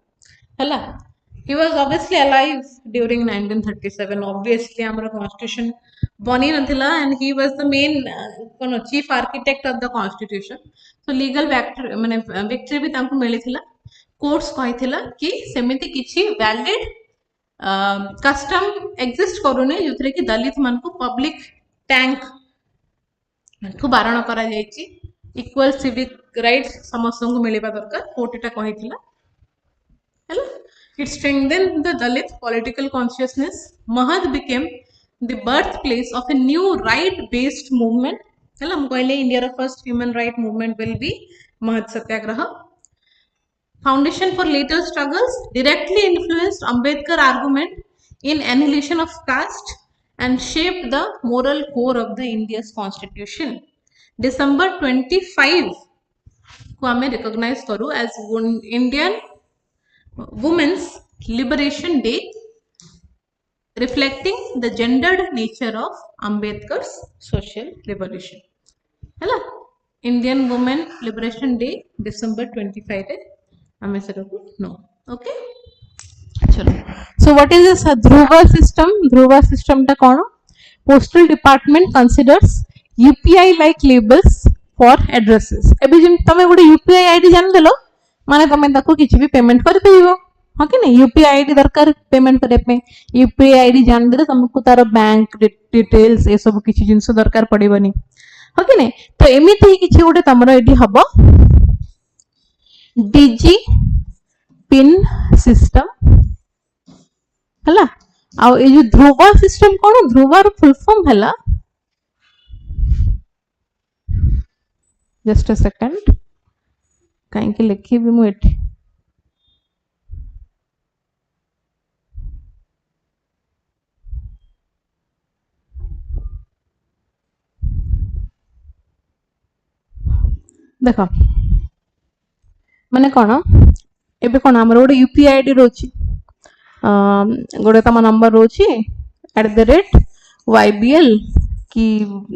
हला he was obviously alive during 1937. Obviously our constitution bani nathila, and he was the main chief architect of the constitution. So legal victory भी तांको मिली थिला. Courts कहथिला कि सेमिति किछि valid कस्टम एग्जिस्ट करूने जोथरे कि दलित मान को पब्लिक टैंक को बारण करा जायछि. इक्वल सिविक राइट्स समस्त को मिलबा दरकार. कोर्ट एटा कहिथिला. Hello, it strengthened the Dalit political consciousness. Mahad became the birthplace of a new right-based movement. Hello, हम कहले India's first human right movement will be Mahad Satyagraha. Foundation for later struggles directly influenced Ambedkar argument in annihilation of caste and shaped the moral core of the India's constitution. December 25 को हमें recognize करूँ as Indian Women's Liberation Day, reflecting the gendered nature of Ambedkar's social revolution. हैला, Indian Women Liberation Day December 25 है. हमें से no. Okay, चलो. So what is this Dhruva system? Dhruva system टा कौन? Postal Department considers UPI like labels for addresses. अभी जिन तमें गोटे UPI ID जान देलो, माने तमें ताको किसी भी पेमेंट कर परिबो. हाँ कि नहीं, UPI ID दरकार पेमेंट करे पे. UPI ID जान देले तुमको तार बैंक डिटेल्स ए सब किसी जिनस दरकार पड़िबनी. हाँ कि नहीं, तो एमिति ही किसी गोटे तमरो एडी हबो डिजी पिन सिस्टम. हला, आ ए जो ध्रुवा सिस्टम कोन? ध्रुवा रो फुल फॉर्म हला, जस्ट अ सेकंड काहे के लिखी भी मु एठी. देखो माने कौन एबे कौन हमर गोटे यूपीआई आईडी रोची, गोटे तम नंबर रोची @YBL कि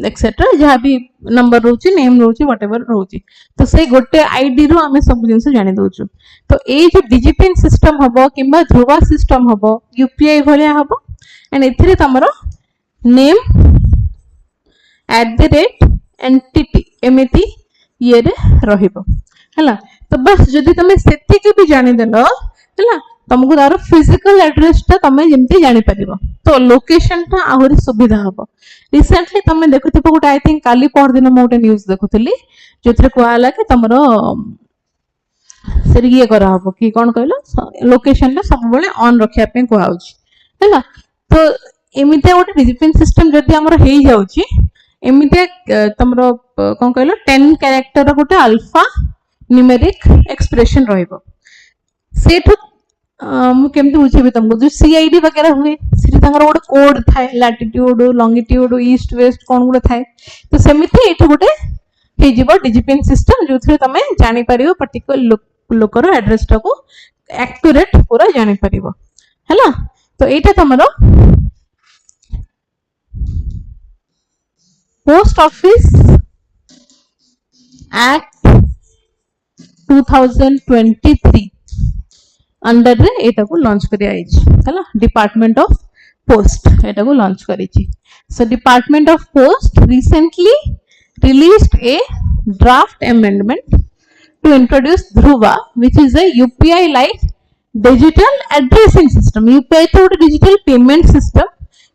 एक्सेट्रा जहाँ भी नंबर रोची, नेम रोची, व्हाटएवर रोची. तो से गोटे आईडी रो हमें सब जिनस जानि दोछु. तो ए जो डिजिपिन सिस्टम हबो किबा ध्रुवा सिस्टम हबो, यूपीआई भलिया हबो. एंड एथिरे तमरो नेम @एंटिटी एमिति ये रे रहिबो. हला, तो बस जदि तमे सेति के भी जानि देलो हला, तुमको तार फिजिकल एड्रेस टा तमे जेमती जानि परिबो. तो लोकेशन टा आहुरी सुविधा हबो. रिसेंटली तमे देखुथिबो गोटे आई थिंक काली पर दिन मो गोटे न्यूज देखुथली जोथरे कोहाला के तमरो सेरिये करा हबो कि कोन कहलो लोकेशन टा सब बेले ऑन रखिया पे कोहाउची. हला, तो एमिते गोटे डिजिपिन सिस्टम जदि हमर हेई जाउची, एमिते तमरो कोन कहलो 10 कैरेक्टर गोटे अल्फा न्यूमेरिक एक्सप्रेशन रहिबो. सेठु मु केमते बुझेबी तुमको जो सीआईडी वगैरह हुए सिटी तांगर गोटे कोड थाए, लैटिट्यूड, लॉन्गिट्यूड, ईस्ट वेस्ट कोन गोटे थाए. तो सेमिति एठु गोटे हे जिवो डिजिपिन सिस्टम जोथरे तमे जानि परिबो पर्टिकुलर लोकर एड्रेस टा को एक्यूरेट पूरा जानि परिबो. हैला, तो एटा तमरो पोस्ट ऑफिस एक्ट 2023 अंडर रे एटा को लॉन्च करि आइछि. हैला, डिपार्टमेंट ऑफ पोस्ट एटा को लॉन्च करिछि. So department of post recently released a draft amendment to introduce Dhruva, which is a UPI like digital addressing system. UPI तो एक digital payment system.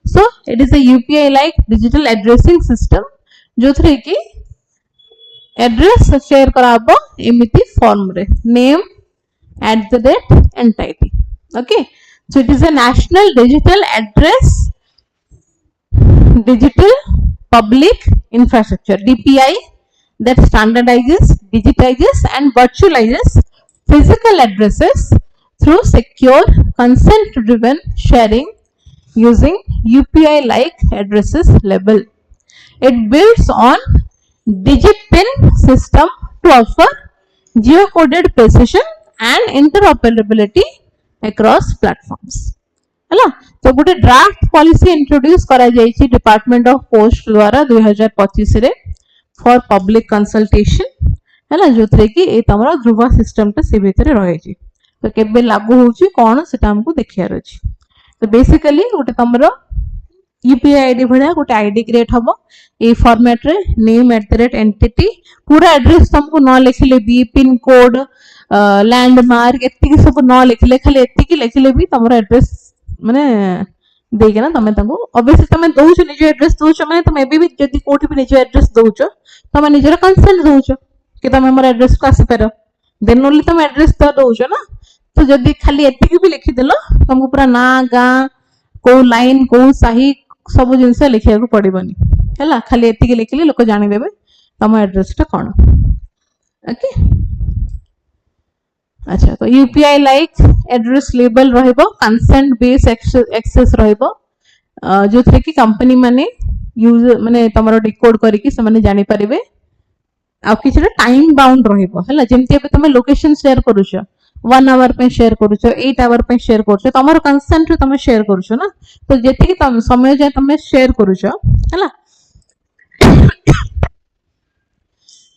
So it is a UPI like digital addressing system जो थ्रे की address share कराबो एमिति form रे name @entity. Okay, so it is a national digital address digital public infrastructure DPI that standardizes, digitizes and virtualizes physical addresses through secure consent driven sharing using UPI like addresses label. It builds on DigiPin system to offer geocoded precision and interoperability across platforms. हैला, तो गोटे draft policy introduce करा जायछि department of post द्वारा 2025 रे for public consultation. हैला, जोथरे कि ए तमरा Dhruva system टा से भीतर रहे छी. तो केबे लागू होउची कोन सेटा हमको देखियार अछि। तो बेसिकली गोटे तमरो यूपीआई आईडी भलिया गोटे आईडी क्रिएट हबो ए फॉर्मेट रे नेम @एंटिटी पूरा एड्रेस तुमको न लिखले भी पिन कोड लैंडमार्क एति सब न लिखले खाली एति लिखले भी तमरो एड्रेस माने देके ना तमे ताको ऑब्वियसली तमे दोउछ निज एड्रेस दोउछ माने तमे भी जदी कोठी भी निज एड्रेस दोउछ तमे निजर कंसेंट दोउछ कि तमे हमर एड्रेस को आसी पारो देन ओनली तमे एड्रेस तो दोउछ ना। तो जदी खाली एति भी लिखि देलो तुमको पूरा ना गा को लाइन को सही सब जिनसे लिखिया को पड़िबनी हैला खाली एति लिखले लोक जानि देबे तम एड्रेस टा कोन। ओके अच्छा तो यूपीआई लाइक एड्रेस लेबल रहइबो कंसेंट बेस एक्सेस रहइबो जो थे कि कंपनी माने यूजर माने तमरो डिकोड करी कि से माने जानि परिबे आ किछ टाइम बाउंड रहइबो हैला जेमति अब तमे लोकेशन शेयर करूछ 1 आवर पे शेयर करूछ 8 आवर पे शेयर करूछ तमरो कंसेंट रे तमे शेयर करूछ ना। तो जेति कि तम समय जे तमे शेयर करूछ हैला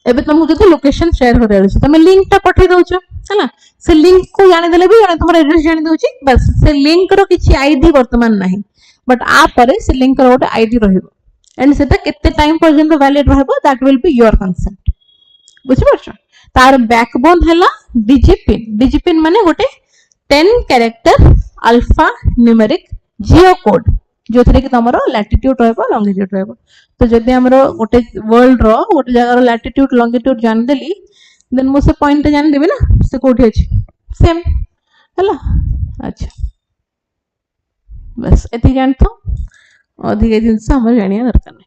एबे तुमको जदि लोकेशन शेयर करे अछि तमे लिंक ता पठे दोछ हैला से लिंक को जानि देले भी जानि तमरो एड्रेस जानि दोछि बस से लिंक रो किछि आईडी वर्तमान नाही बट आ परे से लिंक रो गोटे आईडी रहिबो एंड सेटा केते टाइम पर्यंत वैलिड रहबो that will be your consent बुझि परछ। तार बैकबोन हैला डिजिपिन माने गोटे 10 कैरेक्टर अल्फा न्यूमेरिक जियो कोड जो थे कि तमरो लैटिट्यूड रहबो लॉन्गिट्यूड रहबो। तो जदि हमरो गोटे वर्ल्ड रो गोटे जगह रो लैटिट्यूड लॉन्गिट्यूड जान देली देन मो से पॉइंट जान देबे ना से कोठी अछि सेम हैला। अच्छा बस एति जानथो अधिक जिंस हमर जानिया दरकार नै।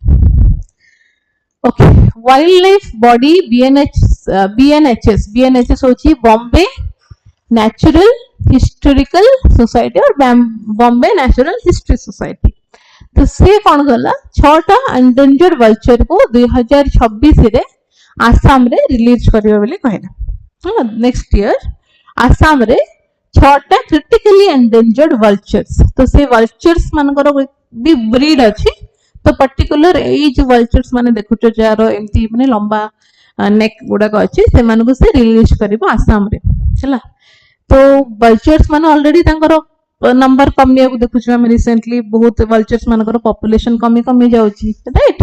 Okay wild life body BNHS होची बॉम्बे नेचुरल हिस्टोरिकल सोसाइटी और बॉम्बे नेचुरल हिस्ट्री सोसाइटी। तो से कौन गला 6टा एंडेंजर्ड वल्चर को 2026 रे आसाम रे रिलीज करियो बोली कहला हला नेक्स्ट ईयर आसाम रे 6टा क्रिटिकली एंडेंजर्ड वल्चर्स। तो से वल्चर्स मानकर भी ब्रीड अछि तो पर्टिकुलर एई जो वल्चर्स माने देखुचो जारो एमती माने लंबा नेक गुडा को अछि से मानको से रिलीज करिवो आसाम रे हला। तो वल्चर्स माने ऑलरेडी तांकर नंबर कमिया को देखुछु हम रिसेंटली बहुत वल्चर्स मानकर पॉपुलेशन कमी जाउची राइट।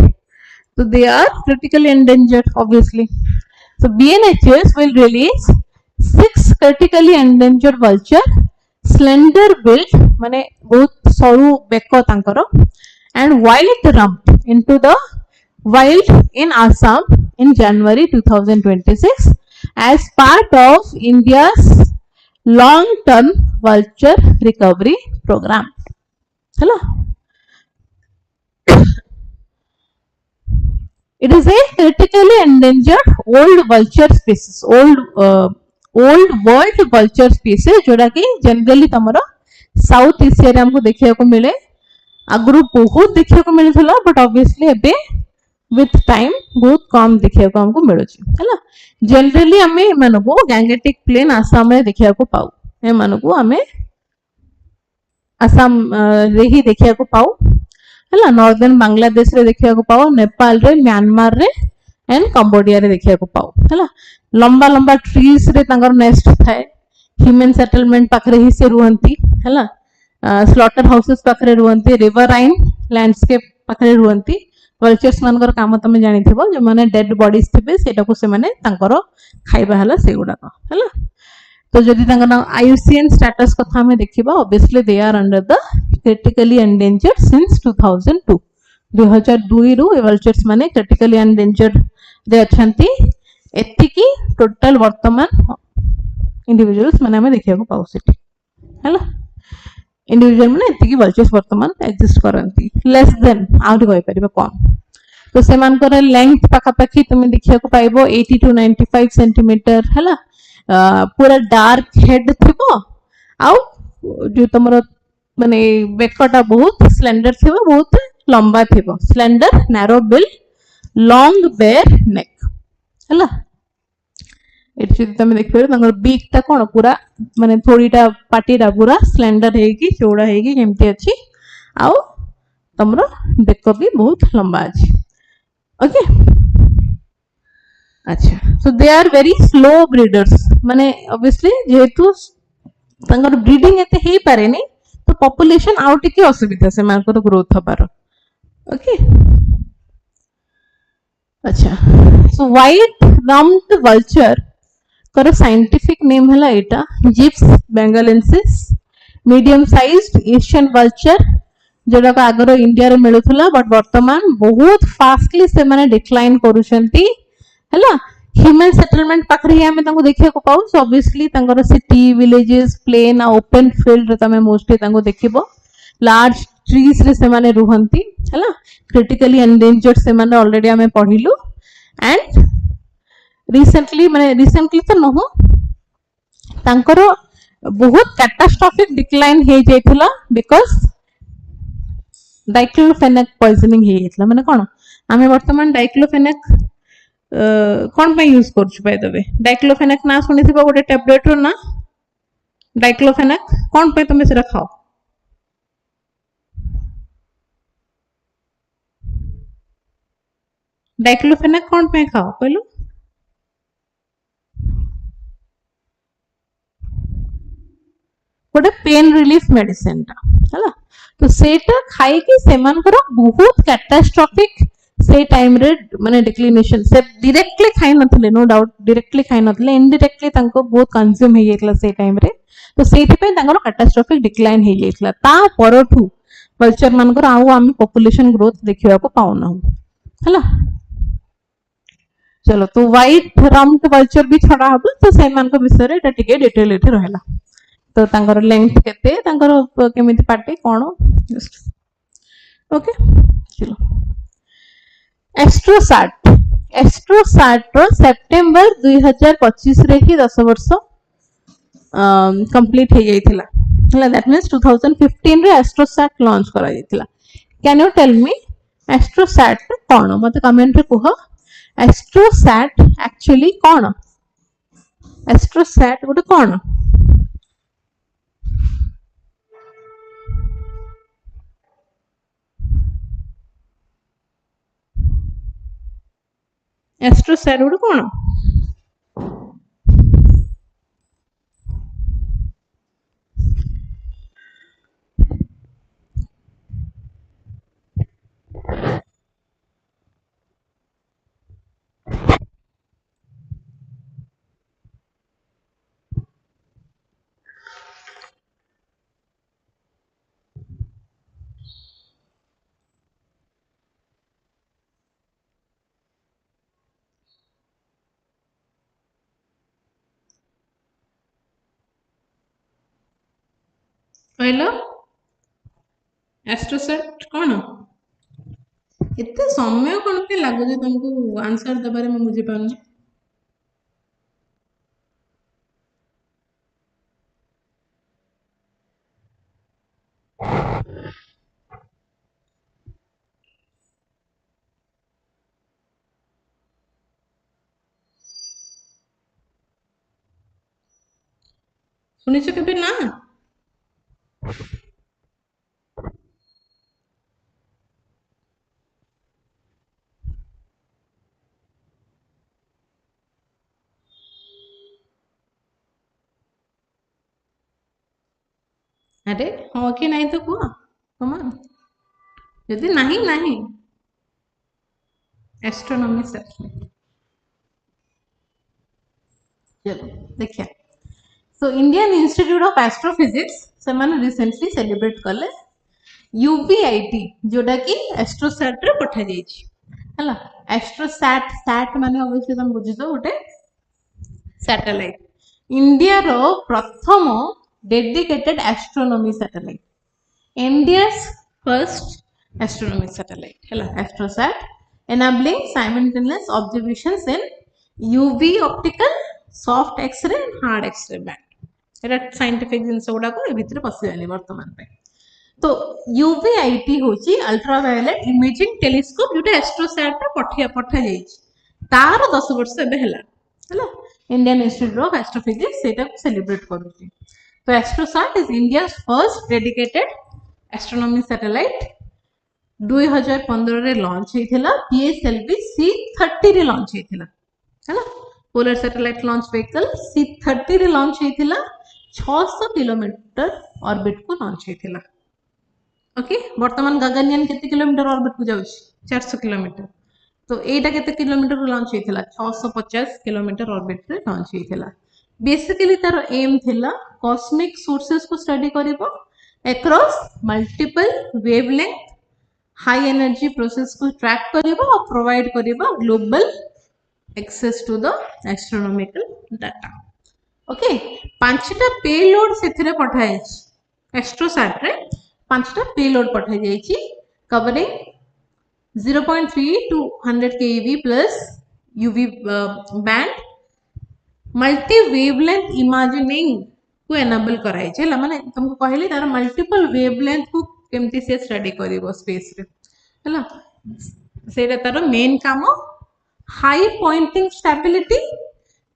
तो दे आर critically endangered obviously. So BNHS will release 6 critically endangered vulture slender build माने बहुत सरू बेको तांकर and wild rump into the wild in Assam in January 2026 as part of India's long-term vulture recovery program. Hello. It is a critically endangered old vulture species, old world vulture species जोड़ा कि generally तमरो south Asia रे हमको देखिया को मिले आगुरु बहुत देखिया को मिलथला बट ऑब्वियसली एबे विथ टाइम बहुत कम देखिया को हमको मिलुची हैला। जनरली हमें मानको गैंगेटिक प्लेन आसाम रे देखिया को पाऊ ए मानको हमें आसाम रे ही देखिया को पाऊ हैला। नॉर्दर्न बांग्लादेश रे देखिया को पाऊ नेपाल रे म्यांमार रे एंड कंबोडिया रे देखिया को पाऊ हैला। लंबा लंबा ट्रीज रे तांगर नेस्ट थाए ह्यूमन सेटलमेंट पाखरे ही से रुहंती हैला। स्लॉटर हाउसेस पाखरे रुहंती रिवराइन लैंडस्केप पाखरे रुहंती। वल्चर्स मानकर काम तमे जानि थिबो जे माने डेड बॉडीज थिबे सेटा को से माने तांकर खाइबा हला से गुडा को हैला। तो जदि तांकर आईयूसीएन स्टेटस कथा में देखिबा obviously they are under the critically endangered since 2002 2002 रु वल्चर्स माने क्रिटिकली एंडेंजर्ड रे अछंती एतिकी टोटल वर्तमान इंडिविजुअल्स माने हमें देखिया को पाउ सेठी हैला। इंडिविजुअल माने एतिकी वल्चर्स वर्तमान एग्जिस्ट करंती लेस देन आउट गय परिबे कम। तो से मानकर लेंथ पाखा पाखी तुम देखिया को पाइबो 80 to 95 सेंटीमीटर हैला। पूरा डार्क हेड थिबो आउ जो तमरो माने बेकटा बहुत स्लेंडर थिबो बहुत लंबा थिबो slender narrow bill long bare neck हैला। एठी तुम देखिबे तांगर बीक ता कोन पूरा माने थोड़ीटा पाटीटा पूरा स्लेंडर हेगी चौड़ा हेगी केमती अछि आउ तमरो बेक भी बहुत लंबा अछि ओके। अच्छा so they are very slow breeders माने ऑब्वियसली जेहेतु तांकर ब्रीडिंग एते हे पारेनी तो पॉपुलेशन आउ टिके असुविधा से मानकर ग्रोथ हबार ओके अच्छा सो व्हाइट रम्ड वल्चर कर साइंटिफिक नेम है एटा Gyps bengalensis medium sized Asian vulture जोड़ा का आगर इंडिया रे मिलुथला बट वर्तमान बहुत फास्टली से माने डिक्लाइन करूछंती हैला ह्यूमन सेटलमेंट पाखरे हमें तांको देखिया को पाउ सो ऑब्वियसली तांकर सिटी विलेजेस प्लेन आ ओपन फील्ड रे तमे मोस्टली तांको देखिबो लार्ज ट्रीज रे से माने रुहंती हैला क्रिटिकली एंडेंजर्ड से माने ऑलरेडी हमें पढिलु एंड रिसेंटली माने रिसेंटली तो नहो तांकर बहुत कैटास्ट्रोफिक डिक्लाइन हे जाइथिला बिकॉज़ डाइक्लोफेनेक पॉइजनिंग हे जाइथिला माने कोन आमे वर्तमान डाइक्लोफेनेक कोन पे यूज करछु बाय द वे डाइक्लोफेनेक ना सुनिथिबा गोटे टैबलेट रो ना डाइक्लोफेनेक कोन पे तुमे से खाओ डाइक्लोफेनेक कोन पे खाओ कहलो गोटे पेन रिलीफ मेडिसिन टा हैला तो सेटा खाई कि सेमान करो बहुत कैटास्ट्रोफिक से टाइम रे माने डिक्लिनेशन से डायरेक्टली खाई नथले नो डाउट डायरेक्टली खाई नथले इनडायरेक्टली तांको बहुत कंज्यूम हे गेतला से टाइम रे तो सेति पे तांको कैटास्ट्रोफिक डिक्लाइन हे गेतला ता परठू कल्चर मान कर आउ आम पॉपुलेशन ग्रोथ देखिबा को पाउना हैला चलो तो व्हाइट रम्ड कल्चर भी छडा हबो तो से मान को विषय रे एटा टिके डिटेल एठी रहला तो तांकर लेंथ केते तांकर केमिति पार्टी कोन ओके चलो एस्ट्रोसैट रो सितंबर 2025 रे ही 10 वर्ष कंप्लीट हे जाइथिला हला दैट मींस 2015 रे एस्ट्रोसैट लॉन्च करा जाइथिला can you tell me AstroSat कोन मते कमेंट रे कहो एस्ट्रोसैट एक्चुअली कोन एस्ट्रोसैट गोटे कोन एस्ट्रोसैट गोटे कोन कहलो एस्ट्रोसैट कोन इतने समय कौन पे लागो जे तुमको आंसर देबारे में मुझे पाऊँ सुनिछ के ना अरे हाँ कि नहीं तो कह कमान यदि नहीं नहीं एस्ट्रोनॉमी सेक्शन चलो देखिए so Indian Institute of astrophysics से माने रिसेंटली सेलिब्रेट कले यूपीआईटी जोटा कि एस्ट्रोसैट रे पठा जाइछि हला एस्ट्रोसैट सैट माने ऑब्वियसली तुम बुझितो गोटे सैटेलाइट इंडिया रो प्रथम dedicated astronomy satellite India's first astronomy satellite hela astrosat enabling simultaneous observations in UV optical soft x-ray and hard x-ray band Etah scientific जिंस गुडा को ए भितर पसियानी वर्तमान पे तो UVIT होची अल्ट्रावायलेट इमेजिंग टेलीस्कोप जोटा एस्ट्रोसैट रे पठा जाइछि तार 10 वर्ष एबे हला इंडियन इंस्टीट्यूट ऑफ एस्ट्रोफिजिक्स सेटा को सेलिब्रेट करूची तो AstroSat is India's first dedicated astronomy satellite 2015 रे लॉन्च हेथिला PSLV C30 रे लॉन्च हेथिला हैला polar satellite launch vehicle C30 रे लॉन्च हेथिला 600 किलोमीटर ऑर्बिट को लॉन्च होइथिला। ओके वर्तमान गगनयान केते किलोमीटर ऑर्बिट को जाउछि 400 किलोमीटर। तो एटा केते किलोमीटर को लॉन्च होइथिला 650 किलोमीटर ऑर्बिट रे लॉन्च होइथिला। बेसिकली तार एम थिला कॉस्मिक सोर्सेस को स्टडी करिवो across multiple wavelength high energy process को ट्रैक करिवो और प्रोवाइड करिवो global access to the astronomical data. Okay पांचटा पेलोड सेथिरे पठाई एस्ट्रोसैट रे पांचटा पेलोड पठाई जाइछि covering 0.3 to 100 keV plus UV band multi wavelength imagining को एनेबल कराई छै माने तुमको कहली तार मल्टीपल वेवलेंथ को केमती से स्टडी करिवो स्पेस रे हला सेटा तार मेन काम high pointing stability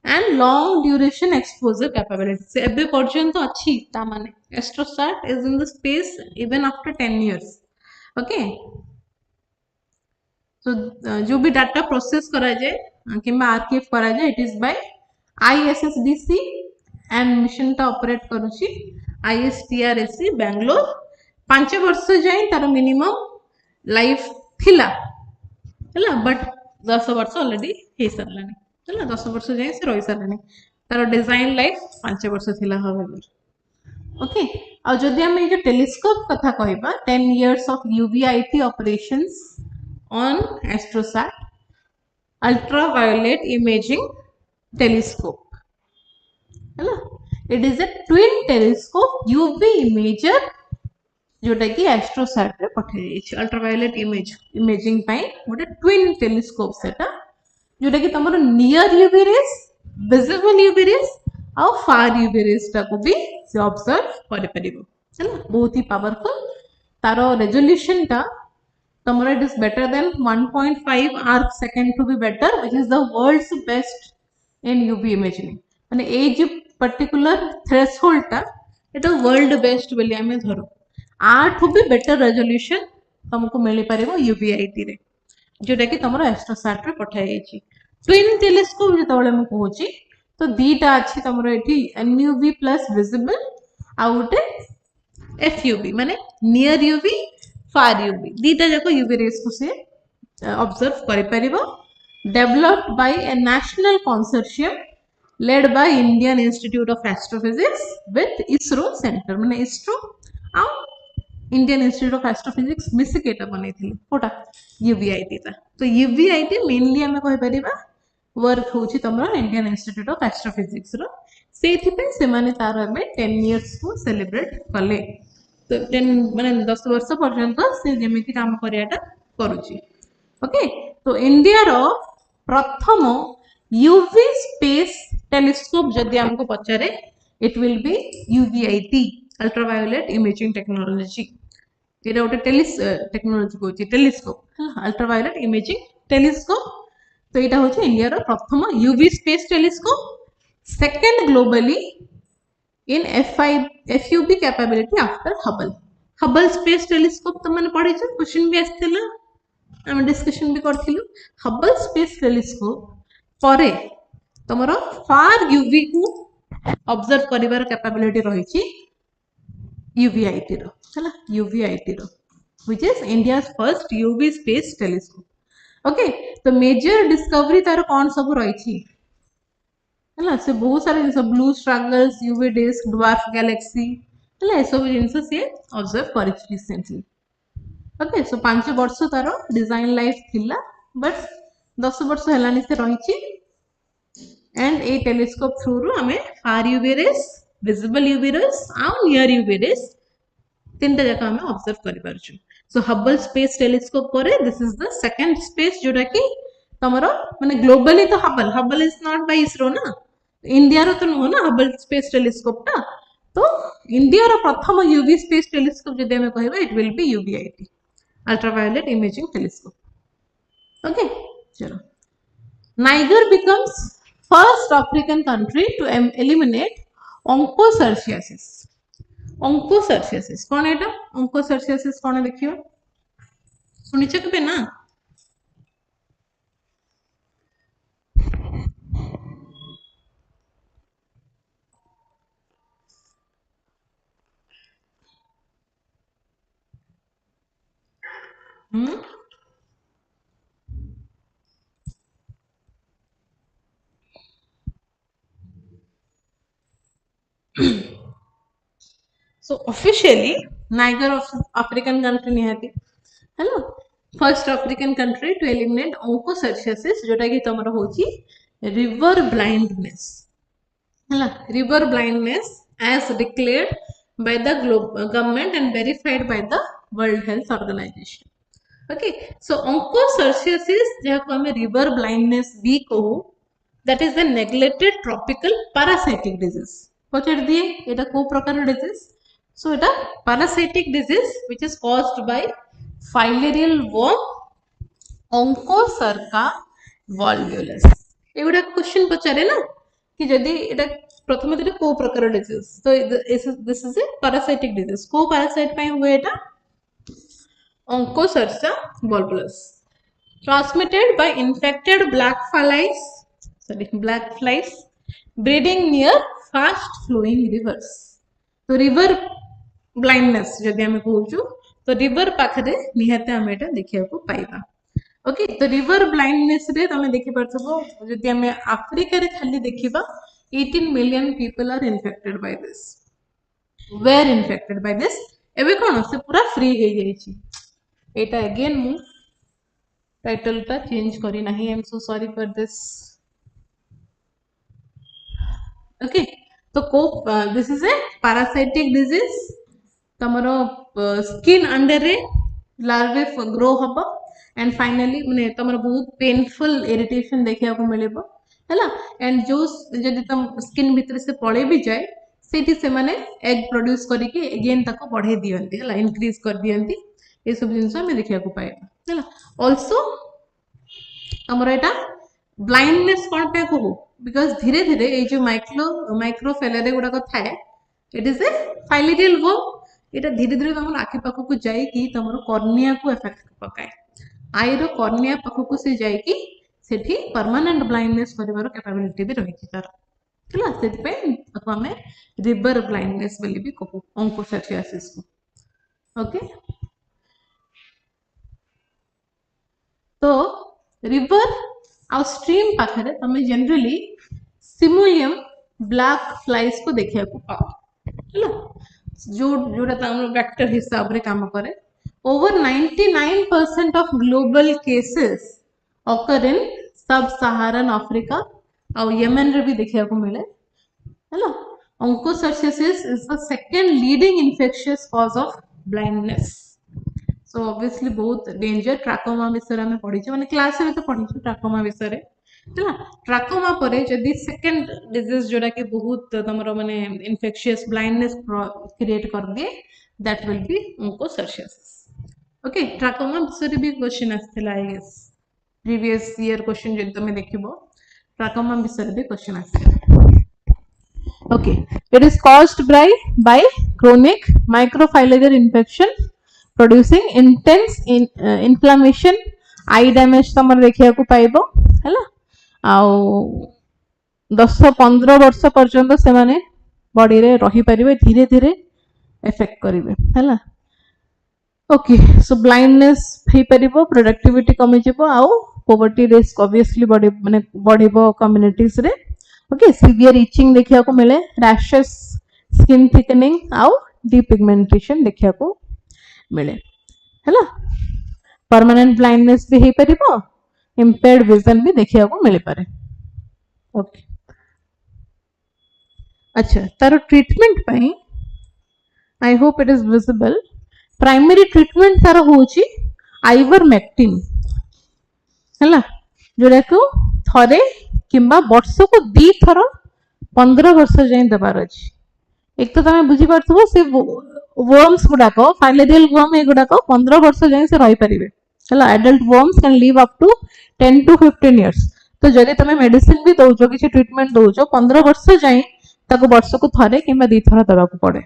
and long duration exposure capability से एबे पर्यंत अच्छी ता माने AstroSat is in the space even after 10 years. Okay तो जो भी डाटा प्रोसेस करा जाए किंबा आर्काइव करा जाए it is by ISSDC and mission टा ऑपरेट करूची ISTRSC बेंगलोर 5 वर्ष जाए तार मिनिमम लाइफ थिला हला बट 10 वर्ष ऑलरेडी हे सरलानी हला 10 वर्ष जाए से रही सरलानी तार डिजाइन लाइफ 5 वर्ष थिला हावेवर। ओके आ जदि हम ये टेलीस्कोप कथा कहबा 10 years of UVIT operations on AstroSat ultraviolet imaging telescope है it is a twin telescope UV imager जोटा कि एस्ट्रोसैट रे पठे जाइछ अल्ट्रावायलेट इमेजिंग पाई गोटे ट्विन टेलीस्कोप सेटा जोटा कि तमरो near UV rays visible UV rays और फार UV रेस टा को भी से ऑब्जर्व कर परिबो है बहुत ही पावरफुल तारो रेजोल्यूशन टा तमरो it is better than 1.5 arc second to be better which is the world's best in UV imaging माने ए जो पर्टिकुलर थ्रेशोल्ड टा एटा वर्ल्ड बेस्ट बोली हमें धरो आठु भी बेटर रेजोल्यूशन तुमको मिल पारिबो UVIT रे जोटा कि तमरो एस्ट्रोसैट रे पठाई जाइछि। ट्विन टेलीस्कोप जेतबेले हम कहूची तो दीटा अछि तमरो एठी NUV प्लस विजिबल आउटे FUV माने नियर UV फार UV दीटा जाको UV रेस को से ऑब्जर्व करि परिबो developed by a national consortium led by Indian Institute of Astrophysics with ISRO center माने ISRO आ Indian Institute of Astrophysics मिसी केटा बनेथिले कोटा UVIT ता तो UVIT मेनली हमें कहि परिबा वर्क होची तमरा इंडियन इंस्टीट्यूट ऑफ एस्ट्रोफिजिक्स रो सेथि पे से माने तार हमें 10 इयर्स को सेलिब्रेट कले तो 10 माने 10 वर्ष पर्यंत से जेमिति काम करियाटा करूची। ओके तो इंडिया रो प्रथम UV स्पेस टेलीस्कोप जदि हमको पचारे it will be UVIT ultraviolet imaging technology एटा गोटे टेक्नोलॉजी कहूची टेलीस्कोप अल्ट्रावायोलेट इमेजिंग टेलीस्कोप तो यहाँ हूँ इंडिया रो प्रथम UV space telescope second globally in FUV capability after Hubble space telescope तो मैंने पढ़ी क्वेश्चन भी आसला आम डिस्कशन भी करथिलु हबल स्पेस टेलीस्कोप परे तमरो फार UV को ऑब्जर्व करिवार कैपेबिलिटी रही UVIT रो हला UVIT रो which is India's first UV space telescope. Okay तो मेजर डिस्कवरी तार कौन सब रही है से बहुत सारे जिन blue stragglers UV disc dwarf galaxy है सब जिन से ऑब्जर्व कर रिसेंटली। ओके सो 5 वर्ष तार डिजाइन लाइफ थिला बट 10 वर्ष हेलानी से रही एंड ए टेलीस्कोप थ्रू रु हमें far UV rays visible UV rays आ नियर UV रेस तीनटा जाक हमें ऑब्जर्व करि पारछु। सो हबल स्पेस टेलीस्कोप परे this is the second space जोटा कि तमरो माने ग्लोबली तो Hubble is not by ISRO ना इंडिया रो तो नो ना हबल स्पेस टेलीस्कोप टा तो इंडिया रो प्रथम UV स्पेस टेलीस्कोप जदि हमें कहबा it will be UVIT ultraviolet imaging telescope. Okay चलो Niger becomes first African country to eliminate onchocerciasis onchocerciasis कौन एटा onchocerciasis कौन देखियो सुनिछ केबे ना So officially Niger of African country निहाती hello first African country to eliminate onchocerciasis जोटा कि तमरो होची रिवर ब्लाइंडनेस हला river blindness as declared by the government and verified by the World Health Organization okay so onchocerciasis जहाको हमें river blindness भी कहू that is the neglected tropical parasitic disease पचर दिए एटा को प्रकार disease so Etah parasitic disease which is caused by filarial worm onchocerca volvulus एगुडा question पचारे ना कि जदि एटा प्रथम एटा को प्रकार डिजीज तो this is a parasitic disease को parasite पय हुए एटा onchocerca volvulus transmitted by infected black flies breeding near fast flowing rivers तो रिवर ब्लाइंडनेस जदि हमें कहूछु तो रिवर पाखरे निहाते हम एटा देखिया को पाइबा ओके तो रिवर ब्लाइंडनेस रे तमे देखि परथबो जदि हमें अफ्रीका रे खाली देखिबा 18 million people are infected by this were infected by this एबे कोन से पूरा फ्री हे जाई छी एटा अगेन मु टाइटल टा चेंज करी नाही I am so sorry for this okay तो को this is a parasitic disease तमरो स्किन अंडर रे लार्वे ग्रो हबो एंड फाइनली माने तमरो बहुत पेनफुल इरिटेशन देखिया को मिलेबो हैला एंड जो जदि तम स्किन भीतर से पळे भी जाए सेठी से माने एग प्रोड्यूस करी के अगेन ताको बढ़े दियंती हैला इंक्रीज कर दियंती ए सब जिंस हमें देखिया को पाए हैला आल्सो तमरो एटा ब्लाइंडनेस कोन पे कहू बिकॉज़ धीरे धीरे ए जो माइक्रोफेलरे गुडा को थाए it is A filarial worm एटा धीरे धीरे तमरो आखि पाखो को जाई कि तमरो कॉर्निया को इफेक्ट पकाए आई रो कॉर्निया पाखो को से जाई कि सेठी परमानेंट ब्लाइंडनेस करिवार कैपेबिलिटी भी रही तार हला सेति पे अको हमें रिवर ब्लाइंडनेस बोली भी कहू onchocerciasis को ओके तो रिवर आ स्ट्रीम पाखरे तमे जनरली सिमुलियम ब्लैक फ्लाइज को देखिया को पाओ हला जोड़ा तमरो वेक्टर हिसाब रे काम करे over 99% of global cases occur in sub-Saharan Africa और यमन रे भी देखिया को मिले हैला onchocerciasis is the second leading infectious cause of blindness so obviously बहुत डेंजर ट्राकोमा विषय में पढ़ी छ माने क्लास में तो पढ़ी छ ट्राकोमा विषय रे हैला ट्राकोमा परे जदी सेकंड डिजीज जोड़ा के बहुत तमरो माने इन्फेक्शियस ब्लाइंडनेस क्रिएट कर दे that will be onchocerciasis okay trachoma विषय भी क्वेश्चन आस्थिला I guess previous year question जदी तमे देखिबो ट्राकोमा विषय भी क्वेश्चन आस्थिला okay it is caused by chronic microfilarial infection producing intense inflammation eye damage तमर देखिया को पाइबो हैला आउ 10-15 वर्ष पर्यंत से माने बॉडी रे रही परिबे धीरे धीरे इफेक्ट करिवे हैला ओके सो ब्लाइंडनेस हे परिबो प्रोडक्टिविटी कमी जिवो आउ पॉवर्टी रिस्क ऑब्वियसली बॉडी माने बढ़िबो कम्युनिटीज रे ओके सीवियर इचिंग देखिया को मिले रैशेस स्किन थिकनिंग आउ डिपिगमेंटेशन देखिया को मिले हैला परमानेंट ब्लाइंडनेस भी हे परिबो impaired vision भी देखिया को मिले पारे ओके अच्छा तारो ट्रीटमेंट पई I hope it is visible primary treatment तारो होची आइवरमेक्टिन हैला जोरा को थरे किंबा वर्ष को 2 थर 15 वर्ष जाय देबार अछि एक तो तमे बुझी पारथबो से वर्म्स गुडा को फाइलेरियल वर्म ए गुडा को 15 वर्ष जाय से रही परिबे हैला adult worms can live up to 10 to 15 years तो जदि तमे मेडिसिन भी दोजो किछि ट्रीटमेंट दोजो 15 वर्ष जाय ताको वर्ष को थरे किंबा 2 थर देबा को पड़े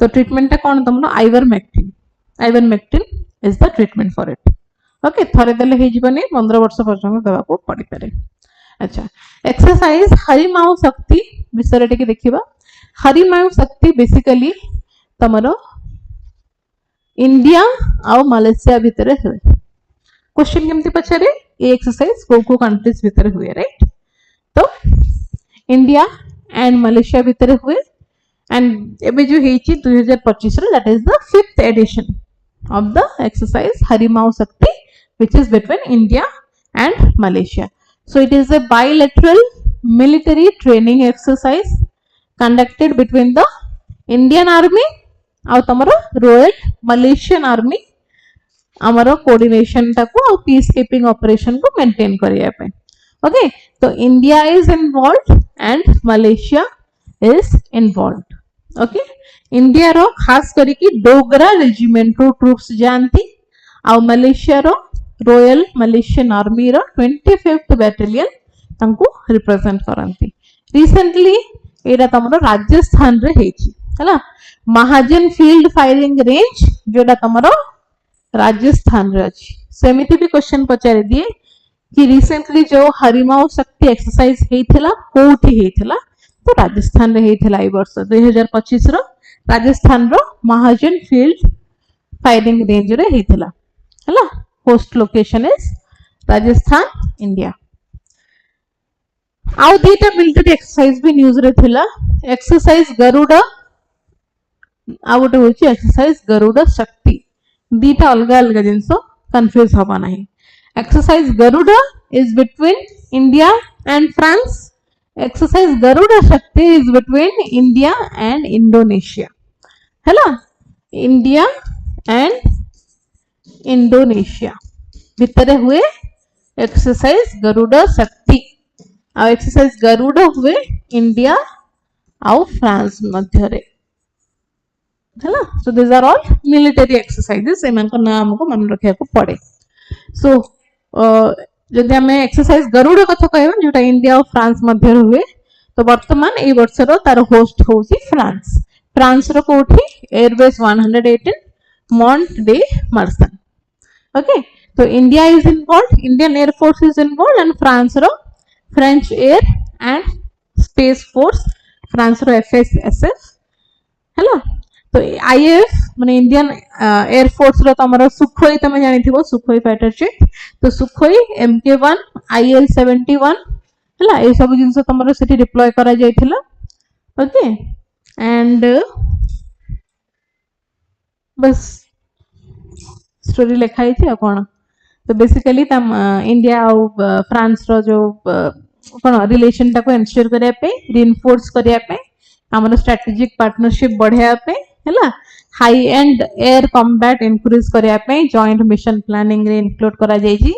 तो ट्रीटमेंट ता कोन तमनो ivermectin is the treatment for it okay थरे देले हे जीवनी 15 वर्ष पर्यंत देबा को पड़ी पारे अच्छा एक्सरसाइज हरिमाउ शक्ति विषय टे देखिबा हरिमाउ शक्ति बेसिकली तमरो इंडिया आ मलेशिया भितर क्वेश्चन केमती पचारे ये एक्सरसाइज को कंट्रीज भितर हुए राइट तो इंडिया एंड मलेशिया भितर हुए एंड एबे जो हेची 2025 रो that is the 5th edition of the exercise Harimau Shakti which is between India and Malaysia. So it is a bilateral military training exercise conducted between the Indian Army और तमरो Royal Malaysian Army हमारा coordination टाको और peacekeeping operation को maintain करिया पे okay तो India is involved and Malaysia is involved okay India रो खास करिकी डोगरा रेजिमेंट रो ट्रूप्स जानती आ मलेशिया रो रॉयल मलेशियन आर्मी रो 25th बैटालियन तांको रिप्रेजेंट करंती रिसेंटली एटा तमरो राजस्थान रे हेची हला महाजन फील्ड फायरिंग रेंज जोटा तमरो राजस्थान रे अछि सेमिति भी क्वेश्चन पचारि दिए कि रिसेंटली जो हरिमाऊ शक्ति एक्सरसाइज हेइथिला कोठी हेइथिला तो राजस्थान रे हेइथिला ई वर्ष 2025 रो राजस्थान रो महाजन फील्ड फायरिंग रेंज रे हेइथिला हला host location is Rajasthan India आउ दीटा मिलिटरी एक्सरसाइज भी न्यूज रे थिला एक्सरसाइज गरुड़ आ गोटे होची एक्सरसाइज गरुड़ शक्ति दीटा अलग अलग जिनस कंफ्यूज हबा नहीं exercise Garuda is between India and France exercise Garuda Shakti is between India and Indonesia हैला इंडिया एंड इंडोनेशिया भितर हुए एक्सरसाइज गरुड़ शक्ति आ एक्सरसाइज गरुड़ हुए इंडिया आउ फ्रांस मध्य रे हैला so this are all military exercises एमान को नाम हमको मन रखिया को पड़े सो जदि हमें एक्सरसाइज गरुड़ कथा कहबा जोटा इंडिया और फ्रांस मध्य हुए तो वर्तमान ए वर्ष रो तार होस्ट होसी फ्रांस फ्रांस रो कोठी airbase 118 Mont de Marsan okay तो India is involved Indian air force is involved and France रो French air and space force France रो एफएसएसएफ हैला तो आईएएफ माने इंडियन एयर फोर्स रो तमरो सुखोई तमे जानि थिबो सुखोई फाइटर जेट तो सुखोई MK1 IL-71 हला ए सब जिंस तमरो सेठी डिप्लॉय करा जायथिला ओके एंड बस स्टोरी लिखाई थी आ कोन तो बेसिकली तम इंडिया और फ्रांस रो जो कोन रिलेशन टाको एंश्योर करिया पे रिइंफोर्स करिया पे हमर स्ट्रेटेजिक पार्टनरशिप बढ़िया पे हैला high and air combat increase करिया पे जॉइंट मिशन प्लानिंग रे इंक्लूड करा जाई छी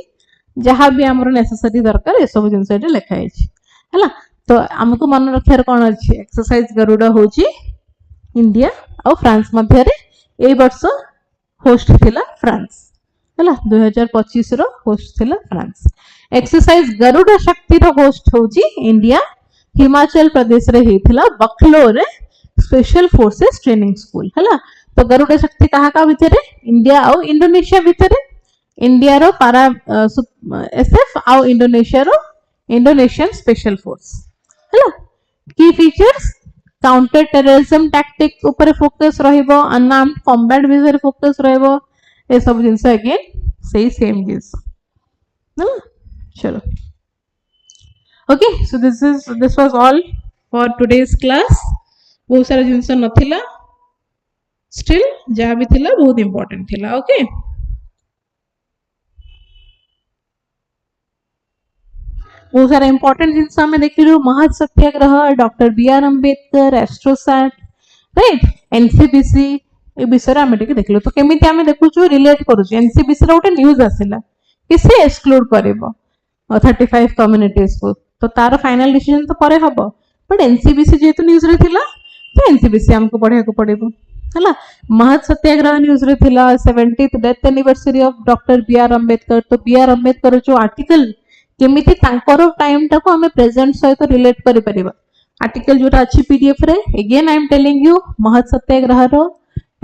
जहां भी हमरो नेसेसरी दरकार ए सब जिंस एटे लिखाई छी हैला तो हमको मन रखियार कोन अछि एक्सरसाइज गरुड़ होची इंडिया और फ्रांस मध्य रे ए वर्ष होस्ट थिला फ्रांस हैला 2025 रो होस्ट थिला फ्रांस एक्सरसाइज गरुड़ शक्ति रो होस्ट होची इंडिया हिमाचल प्रदेश रे हेथिला बखलो रे स्पेशल फोर्सेस ट्रेनिंग स्कूल हैला तो गरुड़ शक्ति कहा का भितरे इंडिया और इंडोनेशिया भितरे इंडिया रो पारा एसएफ और इंडोनेशिया रो इंडोनेशियन स्पेशल फोर्स हैला की फीचर्स काउंटर टेररिज्म टैक्टिक ऊपर फोकस रहइबो अनआर्म्ड कॉम्बैट विजर फोकस रहइबो ए सब जिंस अगेन सही सेम जिंस ना चलो okay so this was all for today's class बहुत सारा जिंस नथिला स्टिल जहाँ भी थिला बहुत इंपोर्टेंट थिला ओके बहुत सारा इंपोर्टेंट जिनस हमें देखिलु Mahad satyagraha doctor B R. Ambedkar AstroSat right NCBC ए विषय हमें देखिलु तो केमिति हमें देखुछु रिलेट करूछु एनसीबीसी रो गोटे न्यूज आसिला कि से एक्सक्लूड करबो 35 कम्युनिटीज को तो तार फाइनल डिसीजन तो परे हबो बट एनसीबीसी जेतु न्यूज रे थिला तो एनसीबीसी हमको पढ़िया को पड़ेबो हला महाज सत्याग्रह न्यूज रे थिला 70th death anniversary of doctor B R. Ambedkar तो बी.आर. अंबेडकर जो आर्टिकल केमिति तांकर टाइम टाको हमें प्रेजेंट सहित रिलेट करि परिबा आर्टिकल जोटा अछि पीडीएफ रे again I am telling you Mahad satyagraha रो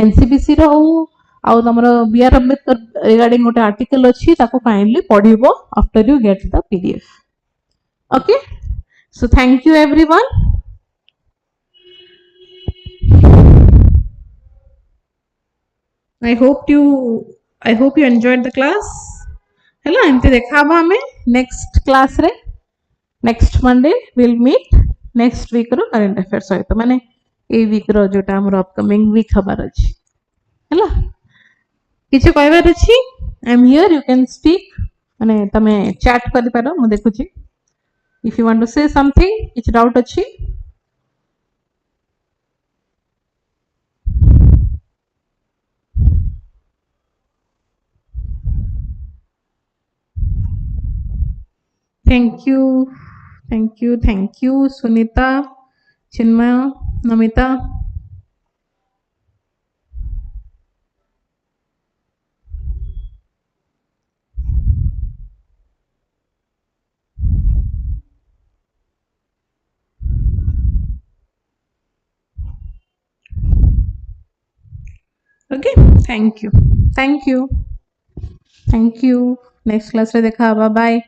एनसीबीसी रो आ तमरो बी.आर. अंबेडकर रिगार्डिंग गोटे आर्टिकल अछि ताको काइंडली पढिबो after you get the PDF okay so thank you everyone I hope you enjoyed the class. है एमती देखा हमें नेक्स्ट क्लास रे next Monday will meet next week रो करंट अफेयर्स सहित माने ए वीक रो जोटा हमर अपकमिंग वीक हबार अछि हैला किछ कहबार अछि I am here you can speak माने तमे चैट करि पारो मु देखुची if you want to say something किछ डाउट अछि thank you Sunita Chinmay Namita okay thank you next class रे देखा बाय